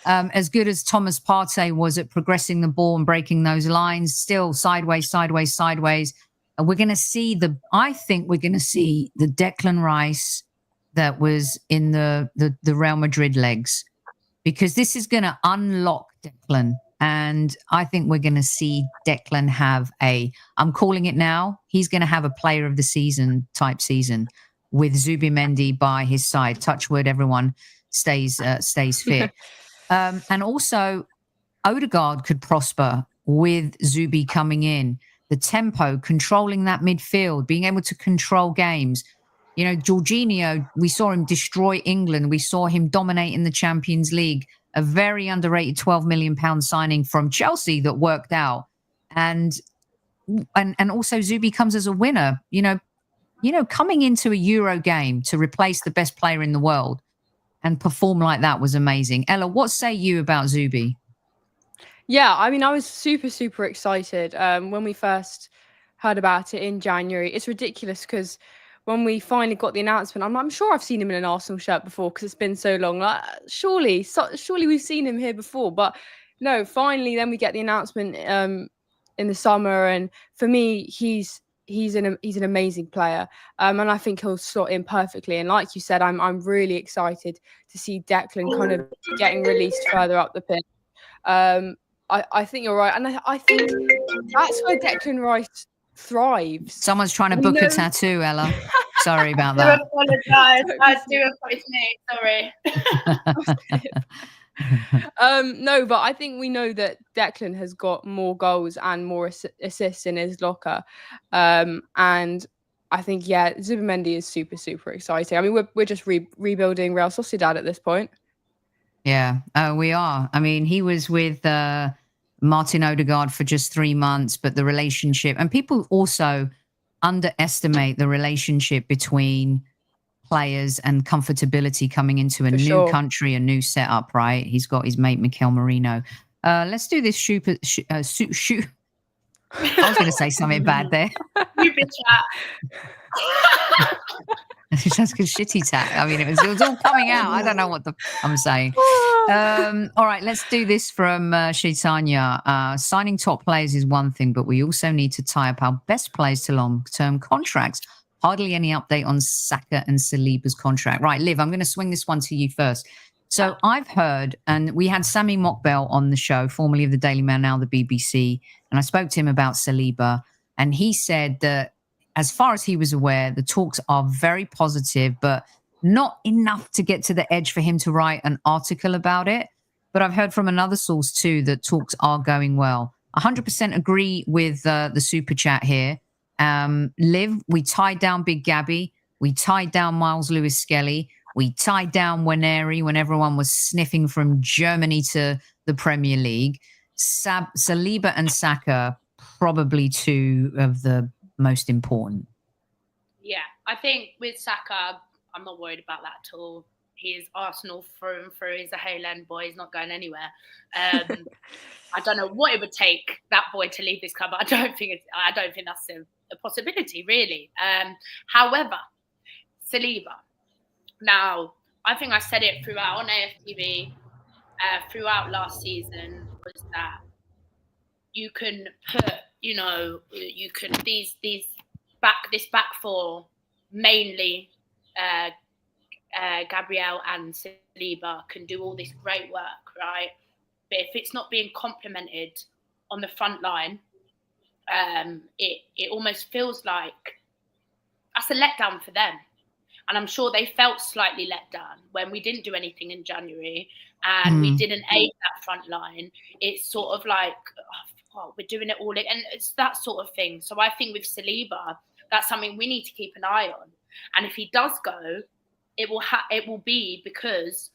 As good as Thomas Partey was at progressing the ball and breaking those lines, still sideways. We're going to see I think we're going to see the Declan Rice that was in the Real Madrid legs, because this is going to unlock Declan. And I think we're going to see Declan have I'm calling it now, he's going to have a player of the season type season with Zubimendi by his side. Touch wood, everyone stays fit. And also Odegaard could prosper with Zubi coming in. The tempo, controlling that midfield, being able to control games. Jorginho, we saw him destroy England. We saw him dominate in the Champions League. A very underrated £12 million signing from Chelsea that worked out. And also Zubi comes as a winner. Coming into a Euro game to replace the best player in the world and perform like that was amazing. Ella, what say you about Zubi? Yeah, I mean, I was super, super excited when we first heard about it in January. It's ridiculous because when we finally got the announcement, I'm sure I've seen him in an Arsenal shirt before because it's been so long. Like, surely we've seen him here before. But no, finally, then we get the announcement in the summer. And for me, he's he's an amazing player, and I think he'll slot in perfectly. And like you said, I'm really excited to see Declan kind of getting released further up the pitch. I think you're right, and I think that's where Declan Rice thrives. Someone's trying to book a tattoo, Ella. Sorry about that. I apologise. I do apologise. Sorry. No, but I think we know that Declan has got more goals and more assists in his locker, and I think Zubimendi is super exciting. I mean, we're just rebuilding Real Sociedad at this point. Yeah, we are. I mean, he was with Martin Odegaard for just 3 months, but the relationship, and people also underestimate the relationship between players and comfortability coming into a new country, a new setup, right? He's got his mate Mikel Merino. Let's do this shoot. I was going to say something bad there. You bitch That's good shitty tack. I mean, it was all coming out. I don't know what I'm saying. All right, let's do this from Shaitanya. Signing top players is one thing, but we also need to tie up our best players to long-term contracts. Hardly any update on Saka and Saliba's contract. Right, Liv, I'm going to swing this one to you first. So I've heard, and we had Sami Mokbel on the show, formerly of the Daily Mail, now the BBC, and I spoke to him about Saliba, and he said that as far as he was aware, the talks are very positive, but not enough to get to the edge for him to write an article about it. But I've heard from another source too that talks are going well. 100% agree with the super chat here. Liv, we tied down Big Gabby. We tied down Miles Lewis-Skelly. We tied down Waneri when everyone was sniffing from Germany to the Premier League. Saliba and Saka, probably two of the most important. Yeah, I think with Saka, I'm not worried about that at all. He is Arsenal through and through. He's a Highland boy. He's not going anywhere. I don't know what it would take that boy to leave this club. I don't think that's a possibility, really. However, Saliba. Now, I think I said it throughout on AFTV, throughout last season, was that you can put, you can this back four, mainly Gabriel and Saliba, can do all this great work, right? But if it's not being complemented on the front line, it almost feels like that's a letdown for them. And I'm sure they felt slightly let down when we didn't do anything in January and we didn't aid that front line. It's sort of like, we're doing it all. And it's that sort of thing. So I think with Saliba, that's something we need to keep an eye on. And if he does go, it will be because,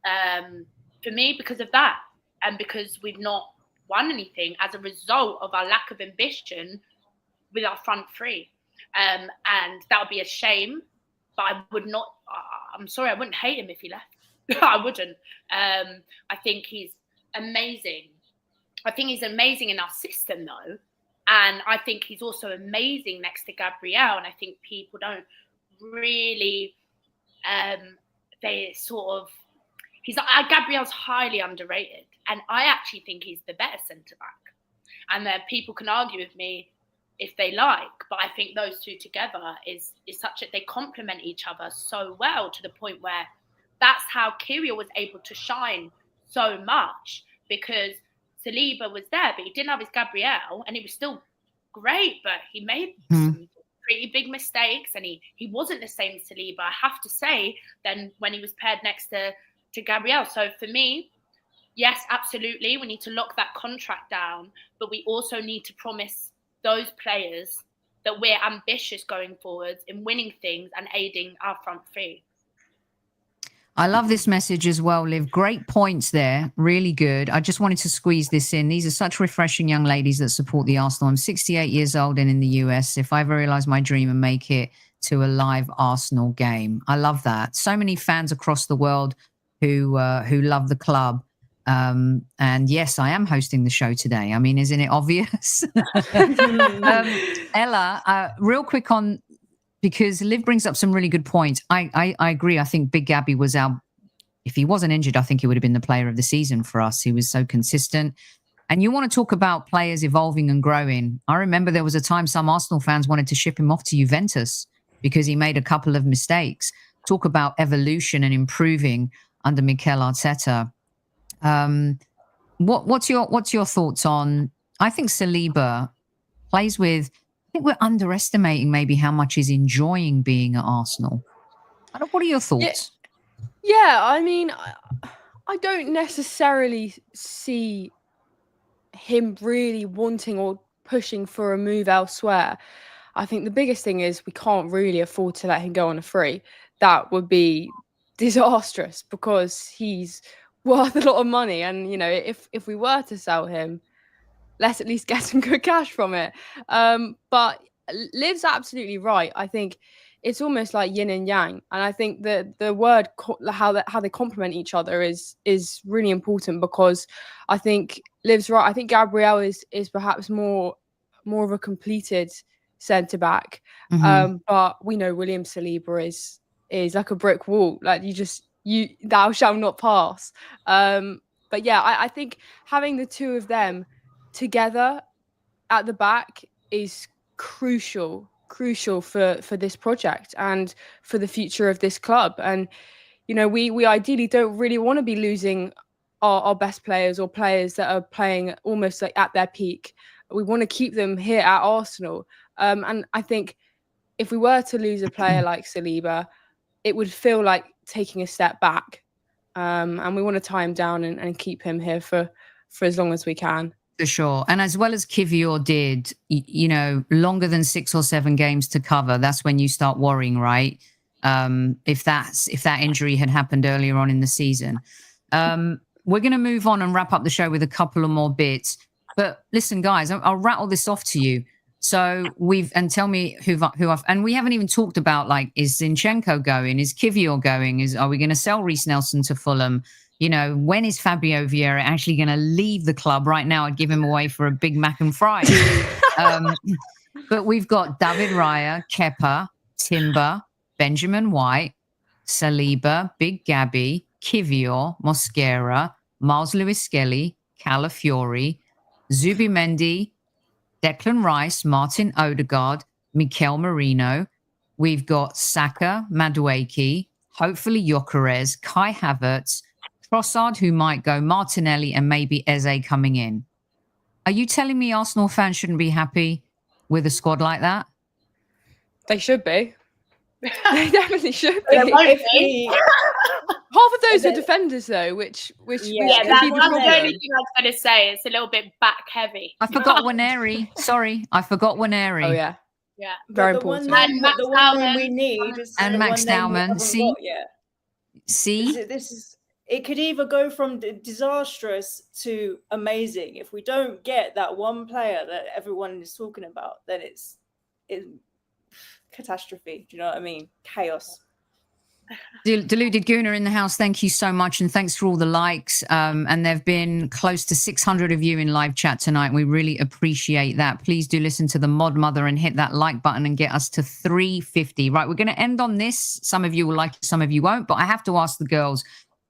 for me, because of that. And because we've not won anything as a result of our lack of ambition with our front three. And that would be a shame. But I would not, I'm sorry, I wouldn't hate him if he left. I wouldn't. I think he's amazing. I think he's amazing in our system, though. And I think he's also amazing next to Gabriel. And I think people don't really, Gabriel's highly underrated. And I actually think he's the better centre-back. And people can argue with me if they like, but I think those two together is such that they complement each other so well, to the point where that's how Kyrgios was able to shine so much, because Saliba was there, but he didn't have his Gabriel, and he was still great, but he made some pretty big mistakes, and he wasn't the same Saliba, I have to say, than when he was paired next to Gabriel. So for me, yes, absolutely, we need to lock that contract down, but we also need to promise those players that we're ambitious going forwards in winning things and aiding our front three. I love this message as well, Liv. Great points there. Really good. I just wanted to squeeze this in. These are such refreshing young ladies that support the Arsenal. I'm 68 years old and in the US. If I ever realize my dream and make it to a live Arsenal game. I love that. So many fans across the world who love the club. And yes, I am hosting the show today. I mean, isn't it obvious? Ella, real quick on, because Liv brings up some really good points. I agree. I think Big Gabby was if he wasn't injured, I think he would have been the player of the season for us. He was so consistent. And you want to talk about players evolving and growing. I remember there was a time some Arsenal fans wanted to ship him off to Juventus because he made a couple of mistakes. Talk about evolution and improving under Mikel Arteta. What's your thoughts on? I think Saliba plays with. I think we're underestimating maybe how much he's enjoying being at Arsenal. What are your thoughts? Yeah, I mean, I don't necessarily see him really wanting or pushing for a move elsewhere. I think the biggest thing is we can't really afford to let him go on a free. That would be disastrous because he's worth a lot of money. And, you know, if we were to sell him, let's at least get some good cash from it. But Liv's absolutely right. I think it's almost like yin and yang. And I think that the word how they complement each other is really important, because I think Liv's right. I think Gabriel is perhaps more of a completed centre back. But we know William Saliba is like a brick wall. Like thou shalt not pass. But yeah, I think having the two of them together at the back is crucial for this project and for the future of this club. And you know, we ideally don't really want to be losing our best players or players that are playing almost like at their peak. We want to keep them here at Arsenal. And I think if we were to lose a player like Saliba, it would feel like taking a step back. And we want to tie him down and keep him here for as long as we can. For sure. And as well as Kivior did, you know, longer than 6 or 7 games to cover, that's when you start worrying, right? If that injury had happened earlier on in the season. We're going to move on and wrap up the show with a couple of more bits. But listen, guys, I'll rattle this off to you. So and tell me who I've, and we haven't even talked about, like, is Zinchenko going? Is Kivior going? Are we going to sell Reece Nelson to Fulham? You know, when is Fabio Vieira actually going to leave the club? Right now, I'd give him away for a Big Mac and fries. But we've got David Raya, Kepa, Timber, Benjamin White, Saliba, Big Gabby, Kivior, Mosquera, Miles Lewis-Skelly, Calafiori, Zubimendi, Declan Rice, Martin Odegaard, Mikel Merino. We've got Saka, Madueke, hopefully Gyokeres, Kai Havertz, Trossard, who might go, Martinelli, and maybe Eze coming in. Are you telling me Arsenal fans shouldn't be happy with a squad like that? They should be. They definitely should be. Half of those are defenders, though, which that's the only thing I was going to say. It's a little bit back heavy. I forgot Waneri. Sorry, I forgot Waneri. Oh yeah, yeah, very important. And the one we need is and Max Dowman. See, it could either go from disastrous to amazing. If we don't get that one player that everyone is talking about, then it's catastrophe. Do you know what I mean? Chaos. Deluded Gooner in the house, thank you so much, and thanks for all the likes. And there've been close to 600 of you in live chat tonight. We really appreciate that. Please do listen to the Mod Mother and hit that like button and get us to 350. Right, we're going to end on this. Some of you will like it, some of you won't, but I have to ask the girls.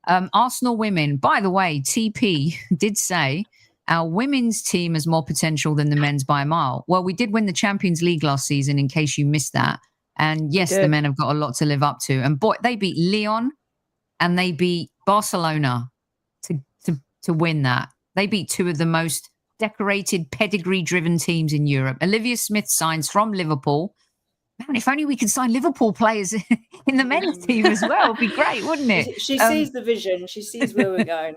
Arsenal women, by the way, TP did say our women's team has more potential than the men's by a mile. Well, we did win the Champions League last season, in case you missed that. And yes, the men have got a lot to live up to. And boy, they beat Lyon and they beat Barcelona to win that. They beat two of the most decorated, pedigree-driven teams in Europe. Olivia Smith signs from Liverpool. Man, if only we could sign Liverpool players in the men's team as well. It'd be great, wouldn't it? She sees the vision. She sees where we're going.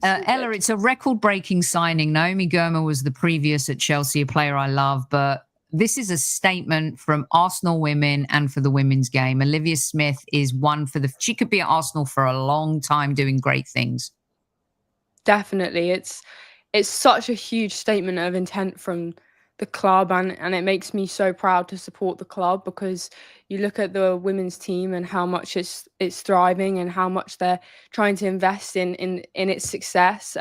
Ella, it's a record-breaking signing. Naomi Girma was the previous at Chelsea, a player I love, but this is a statement from Arsenal women and for the women's game. Olivia Smith is one she could be at Arsenal for a long time doing great things. Definitely. It's such a huge statement of intent from the club, and it makes me so proud to support the club, because you look at the women's team and how much it's thriving and how much they're trying to invest in its success.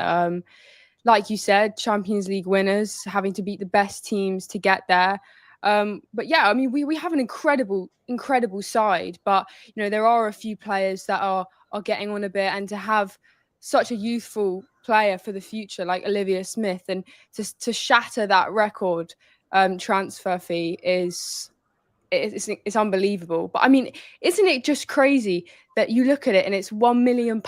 Like you said, Champions League winners, having to beat the best teams to get there. But yeah, I mean, we have an incredible side, but you know, there are a few players that are getting on a bit, and to have such a youthful player for the future like Olivia Smith, and to shatter that record transfer fee is it's unbelievable. But I mean, isn't it just crazy that you look at it and it's £1 million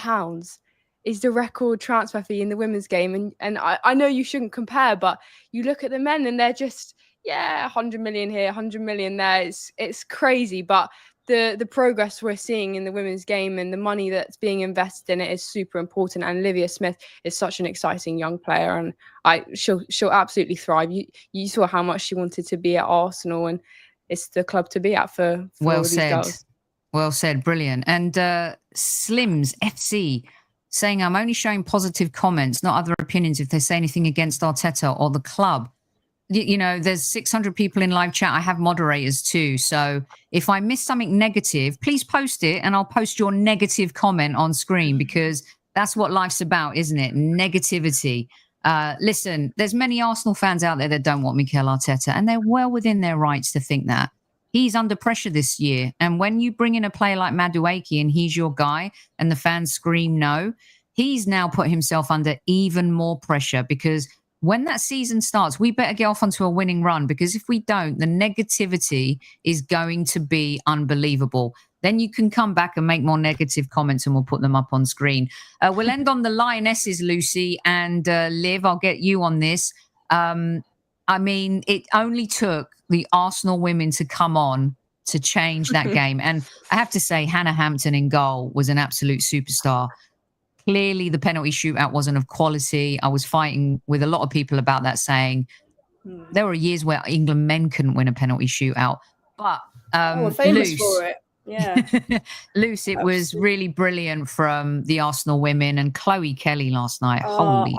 is the record transfer fee in the women's game, and I know you shouldn't compare, but you look at the men and they're just 100 million here, 100 million there. It's crazy, but the progress we're seeing in the women's game and the money that's being invested in it is super important. And Olivia Smith is such an exciting young player, and she'll absolutely thrive. You saw how much she wanted to be at Arsenal, and it's the club to be at for all of these girls. Well said, brilliant. And Slims FC saying, I'm only showing positive comments, not other opinions if they say anything against Arteta or the club. You know, there's 600 people in live chat. I have moderators too. So if I miss something negative, please post it and I'll post your negative comment on screen, because that's what life's about, isn't it? Negativity. Listen, there's many Arsenal fans out there that don't want Mikel Arteta, and they're well within their rights to think that. He's under pressure this year. And when you bring in a player like Madueke and he's your guy and the fans scream no, he's now put himself under even more pressure, because when that season starts, we better get off onto a winning run, because if we don't, the negativity is going to be unbelievable. Then you can come back and make more negative comments and we'll put them up on screen. We'll end on the Lionesses, Lucy and Liv. I'll get you on this. I mean, it only took the Arsenal women to come on to change that game. And I have to say, Hannah Hampton in goal was an absolute superstar. Clearly, the penalty shootout wasn't of quality. I was fighting with a lot of people about that, saying there were years where England men couldn't win a penalty shootout. But we're famous Luce, for it. Yeah. Luce, it was really brilliant from the Arsenal women, and Chloe Kelly last night. Holy.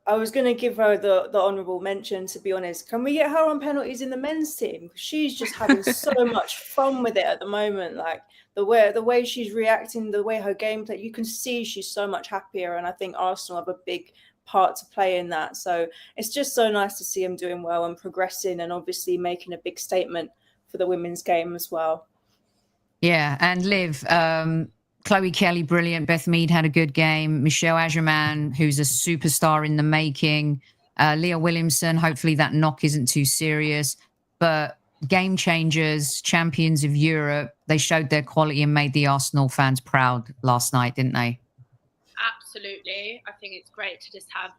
I was going to give her the honourable mention, to be honest. Can we get her on penalties in the men's team? She's just having so much fun with it at the moment. Like the way she's reacting, the way her gameplay, you can see she's so much happier. And I think Arsenal have a big part to play in that. So it's just so nice to see them doing well and progressing, and obviously making a big statement for the women's game as well. Yeah, and Liv, Chloe Kelly, brilliant. Beth Mead had a good game. Michelle Agerman, who's a superstar in the making. Leah Williamson, hopefully that knock isn't too serious. But game changers, champions of Europe, they showed their quality and made the Arsenal fans proud last night, didn't they? Absolutely. I think it's great to just have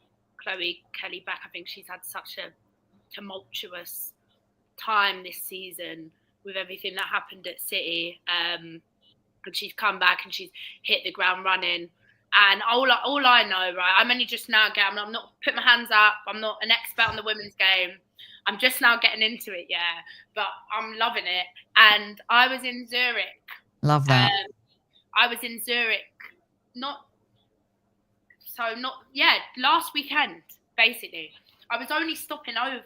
Chloe Kelly back. I think she's had such a tumultuous time this season with everything that happened at City. And she's come back and she's hit the ground running. And all I know, right, I'm only just now getting, I'm not putting my hands up. I'm not an expert on the women's game. I'm just now getting into it, yeah. But I'm loving it. And I was in Zurich. Love that. I was in Zurich, last weekend, basically. I was only stopping over.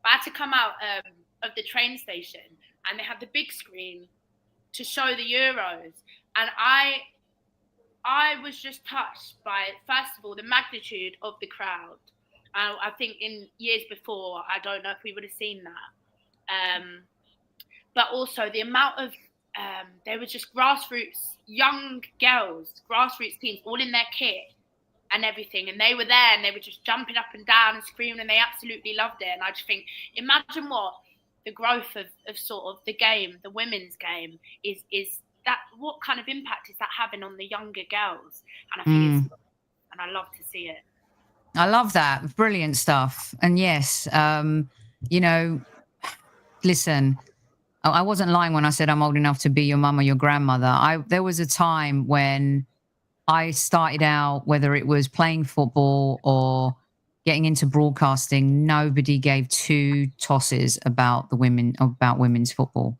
I had to come out of the train station, and they had the big screen to show the Euros. And I was just touched by, first of all, the magnitude of the crowd. I think in years before, I don't know if we would have seen that. But also the amount of, there was just grassroots, young girls, grassroots teams, all in their kit and everything. And they were there and they were just jumping up and down and screaming, and they absolutely loved it. And I just think, imagine what the growth of sort of the game, the women's game, is that, what kind of impact is that having on the younger girls? And I think and I love to see it. I love that. Brilliant stuff. And yes, listen, I wasn't lying when I said I'm old enough to be your mum or your grandmother. There was a time when I started out, whether it was playing football or getting into broadcasting, nobody gave two tosses about women's football.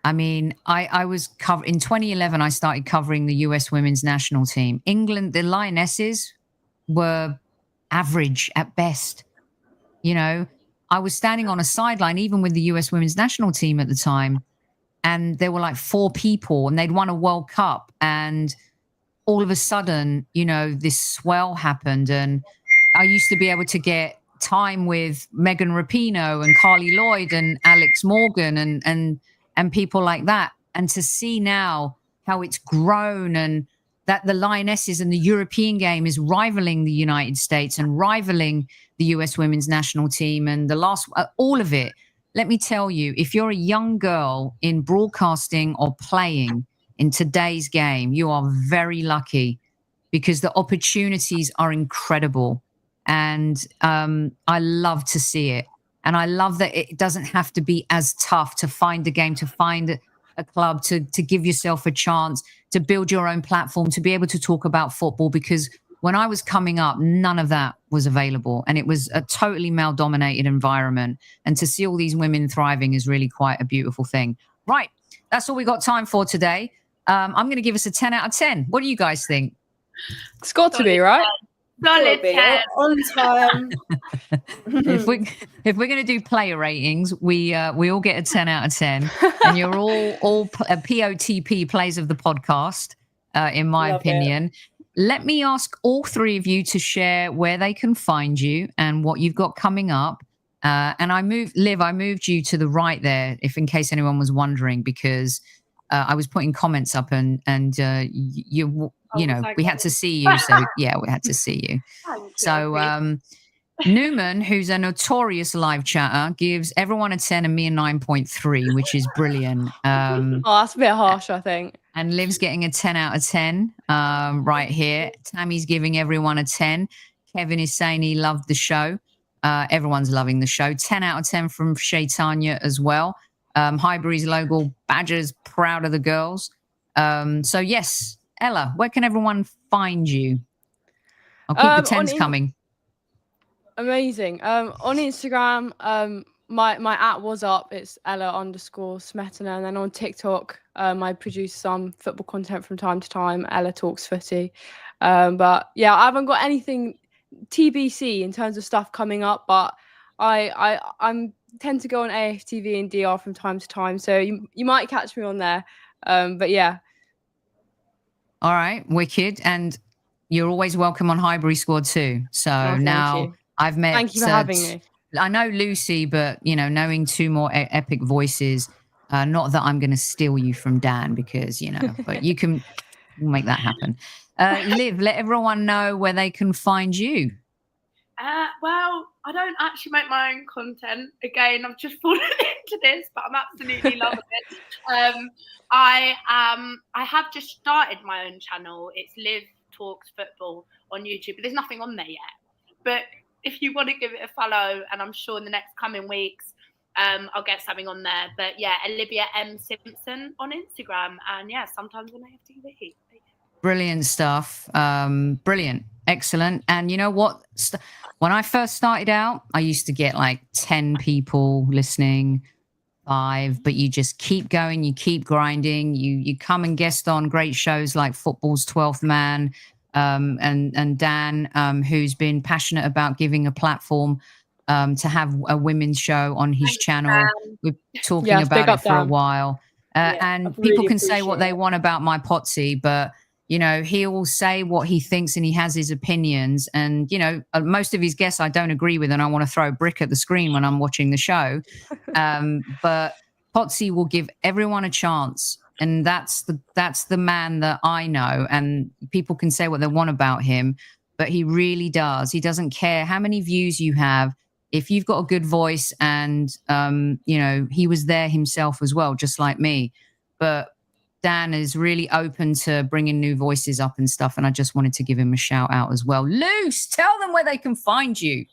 I mean, I was in 2011, I started covering the US women's national team. England, the Lionesses were average at best. You know, I was standing on a sideline, even with the US women's national team at the time, and there were like 4 people, and they'd won a World Cup. And all of a sudden, you know, this swell happened, and I used to be able to get time with Megan Rapinoe and Carly Lloyd and Alex Morgan and people like that. And to see now how it's grown, and that the Lionesses and the European game is rivaling the United States and rivaling the US women's national team and the last, all of it. Let me tell you, if you're a young girl in broadcasting or playing in today's game, you are very lucky because the opportunities are incredible. And I love to see it. And I love that it doesn't have to be as tough to find a game, to find a club, to give yourself a chance, to build your own platform, to be able to talk about football. Because when I was coming up, none of that was available. And it was a totally male-dominated environment. And to see all these women thriving is really quite a beautiful thing. Right. That's all we got time for today. I'm going to give us a 10 out of 10. What do you guys think? It's got to be, right? Solid 10. On time. if we're going to do player ratings, we all get a 10 out of 10, and you're all POTP plays of the podcast, in my opinion. Let me ask all three of you to share where they can find you and what you've got coming up. And I moved you to the right there, if in case anyone was wondering, because I was putting comments up and you know, we had to see you. So yeah, we had to see you. So Newman, who's a notorious live chatter, gives everyone a 10 and me a 9.3, which is brilliant. Oh, that's a bit harsh, I think. And Liv's getting a 10 out of 10 right here. Tammy's giving everyone a 10. Kevin is saying he loved the show. Everyone's loving the show. 10 out of 10 from Shaitanya as well. Highbury's local Badgers, proud of the girls. So yes, Ella, where can everyone find you? I'll keep the 10s coming. Amazing. On Instagram, my @ was up. It's Ella_Smetana. And then on TikTok, I produce some football content from time to time. Ella Talks Footy. But yeah, I haven't got anything TBC in terms of stuff coming up. But I tend to go on AFTV and DR from time to time. So you might catch me on there. But yeah. All right, wicked. And you're always welcome on Highbury Squad too. So now I've met... Thank you for having me. I know Lucy, but, you know, knowing two more epic voices, not that I'm going to steal you from Dan because, you know, but you can make that happen. Liv, let everyone know where they can find you. Well, I don't actually make my own content. Again, I've just fallen into this, but I'm absolutely loving it. I have just started my own channel. It's Liv Talks Football on YouTube, but there's nothing on there yet. But if you want to give it a follow, and I'm sure in the next coming weeks, I'll get something on there. But yeah, Olivia M. Simpson on Instagram, and yeah, sometimes on AFTV. Brilliant stuff. Brilliant. Excellent. And you know what? When I first started out, I used to get like 10 people listening, 5, but you just keep going, you keep grinding, you come and guest on great shows like Football's 12th Man, and Dan, who's been passionate about giving a platform to have a women's show on his channel. We're talking about it for a while. And people can say what they want about my Potsy, but you know, he'll say what he thinks and he has his opinions. And, you know, most of his guests I don't agree with and I want to throw a brick at the screen when I'm watching the show. But Potsy will give everyone a chance. And that's the man that I know. And people can say what they want about him, but he really does. He doesn't care how many views you have. If you've got a good voice and, you know, he was there himself as well, just like me. But Dan is really open to bringing new voices up and stuff. And I just wanted to give him a shout out as well. Luce, tell them where they can find you.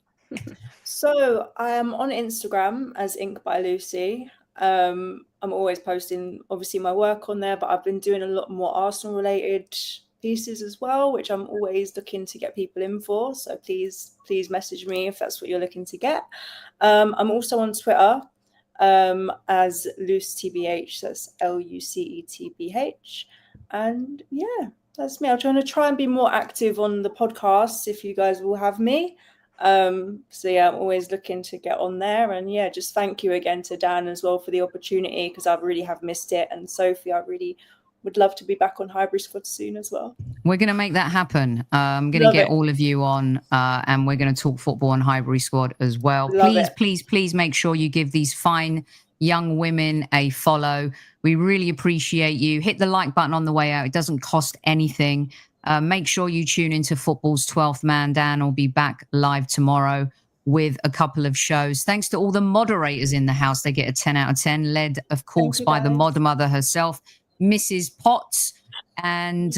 So I am on Instagram as Ink by Lucy. I'm always posting, obviously, my work on there, but I've been doing a lot more Arsenal related pieces as well, which I'm always looking to get people in for. So please message me if that's what you're looking to get. I'm also on Twitter. As LuceTBH, that's LuCetBH, and yeah, that's me. I'm trying to be more active on the podcast if you guys will have me. So yeah, I'm always looking to get on there, and yeah, just thank you again to Dan as well for the opportunity because I really have missed it, and Sophie, I really would love to be back on Highbury Squad soon as well. We're going to make that happen. I'm going to get all of you on and we're going to talk football on Highbury Squad as well. Please make sure you give these fine young women a follow. We really appreciate you. Hit the like button on the way out. It doesn't cost anything. Make sure you tune into Football's 12th Man. Dan will be back live tomorrow with a couple of shows. Thanks to all the moderators in the house. They get a 10 out of 10, led, of course, by the mod mother herself, Mrs. Potts. And,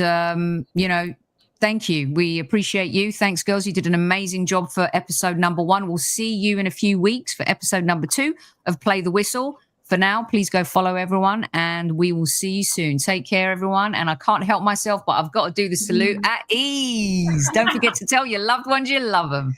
you know, thank you. We appreciate you. Thanks, girls. You did an amazing job for episode number 1. We'll see you in a few weeks for episode number 2 of Play the Whistle. For now, please go follow everyone, and we will see you soon. Take care, everyone. And I can't help myself, but I've got to do the salute at ease. Don't forget to tell your loved ones you love them.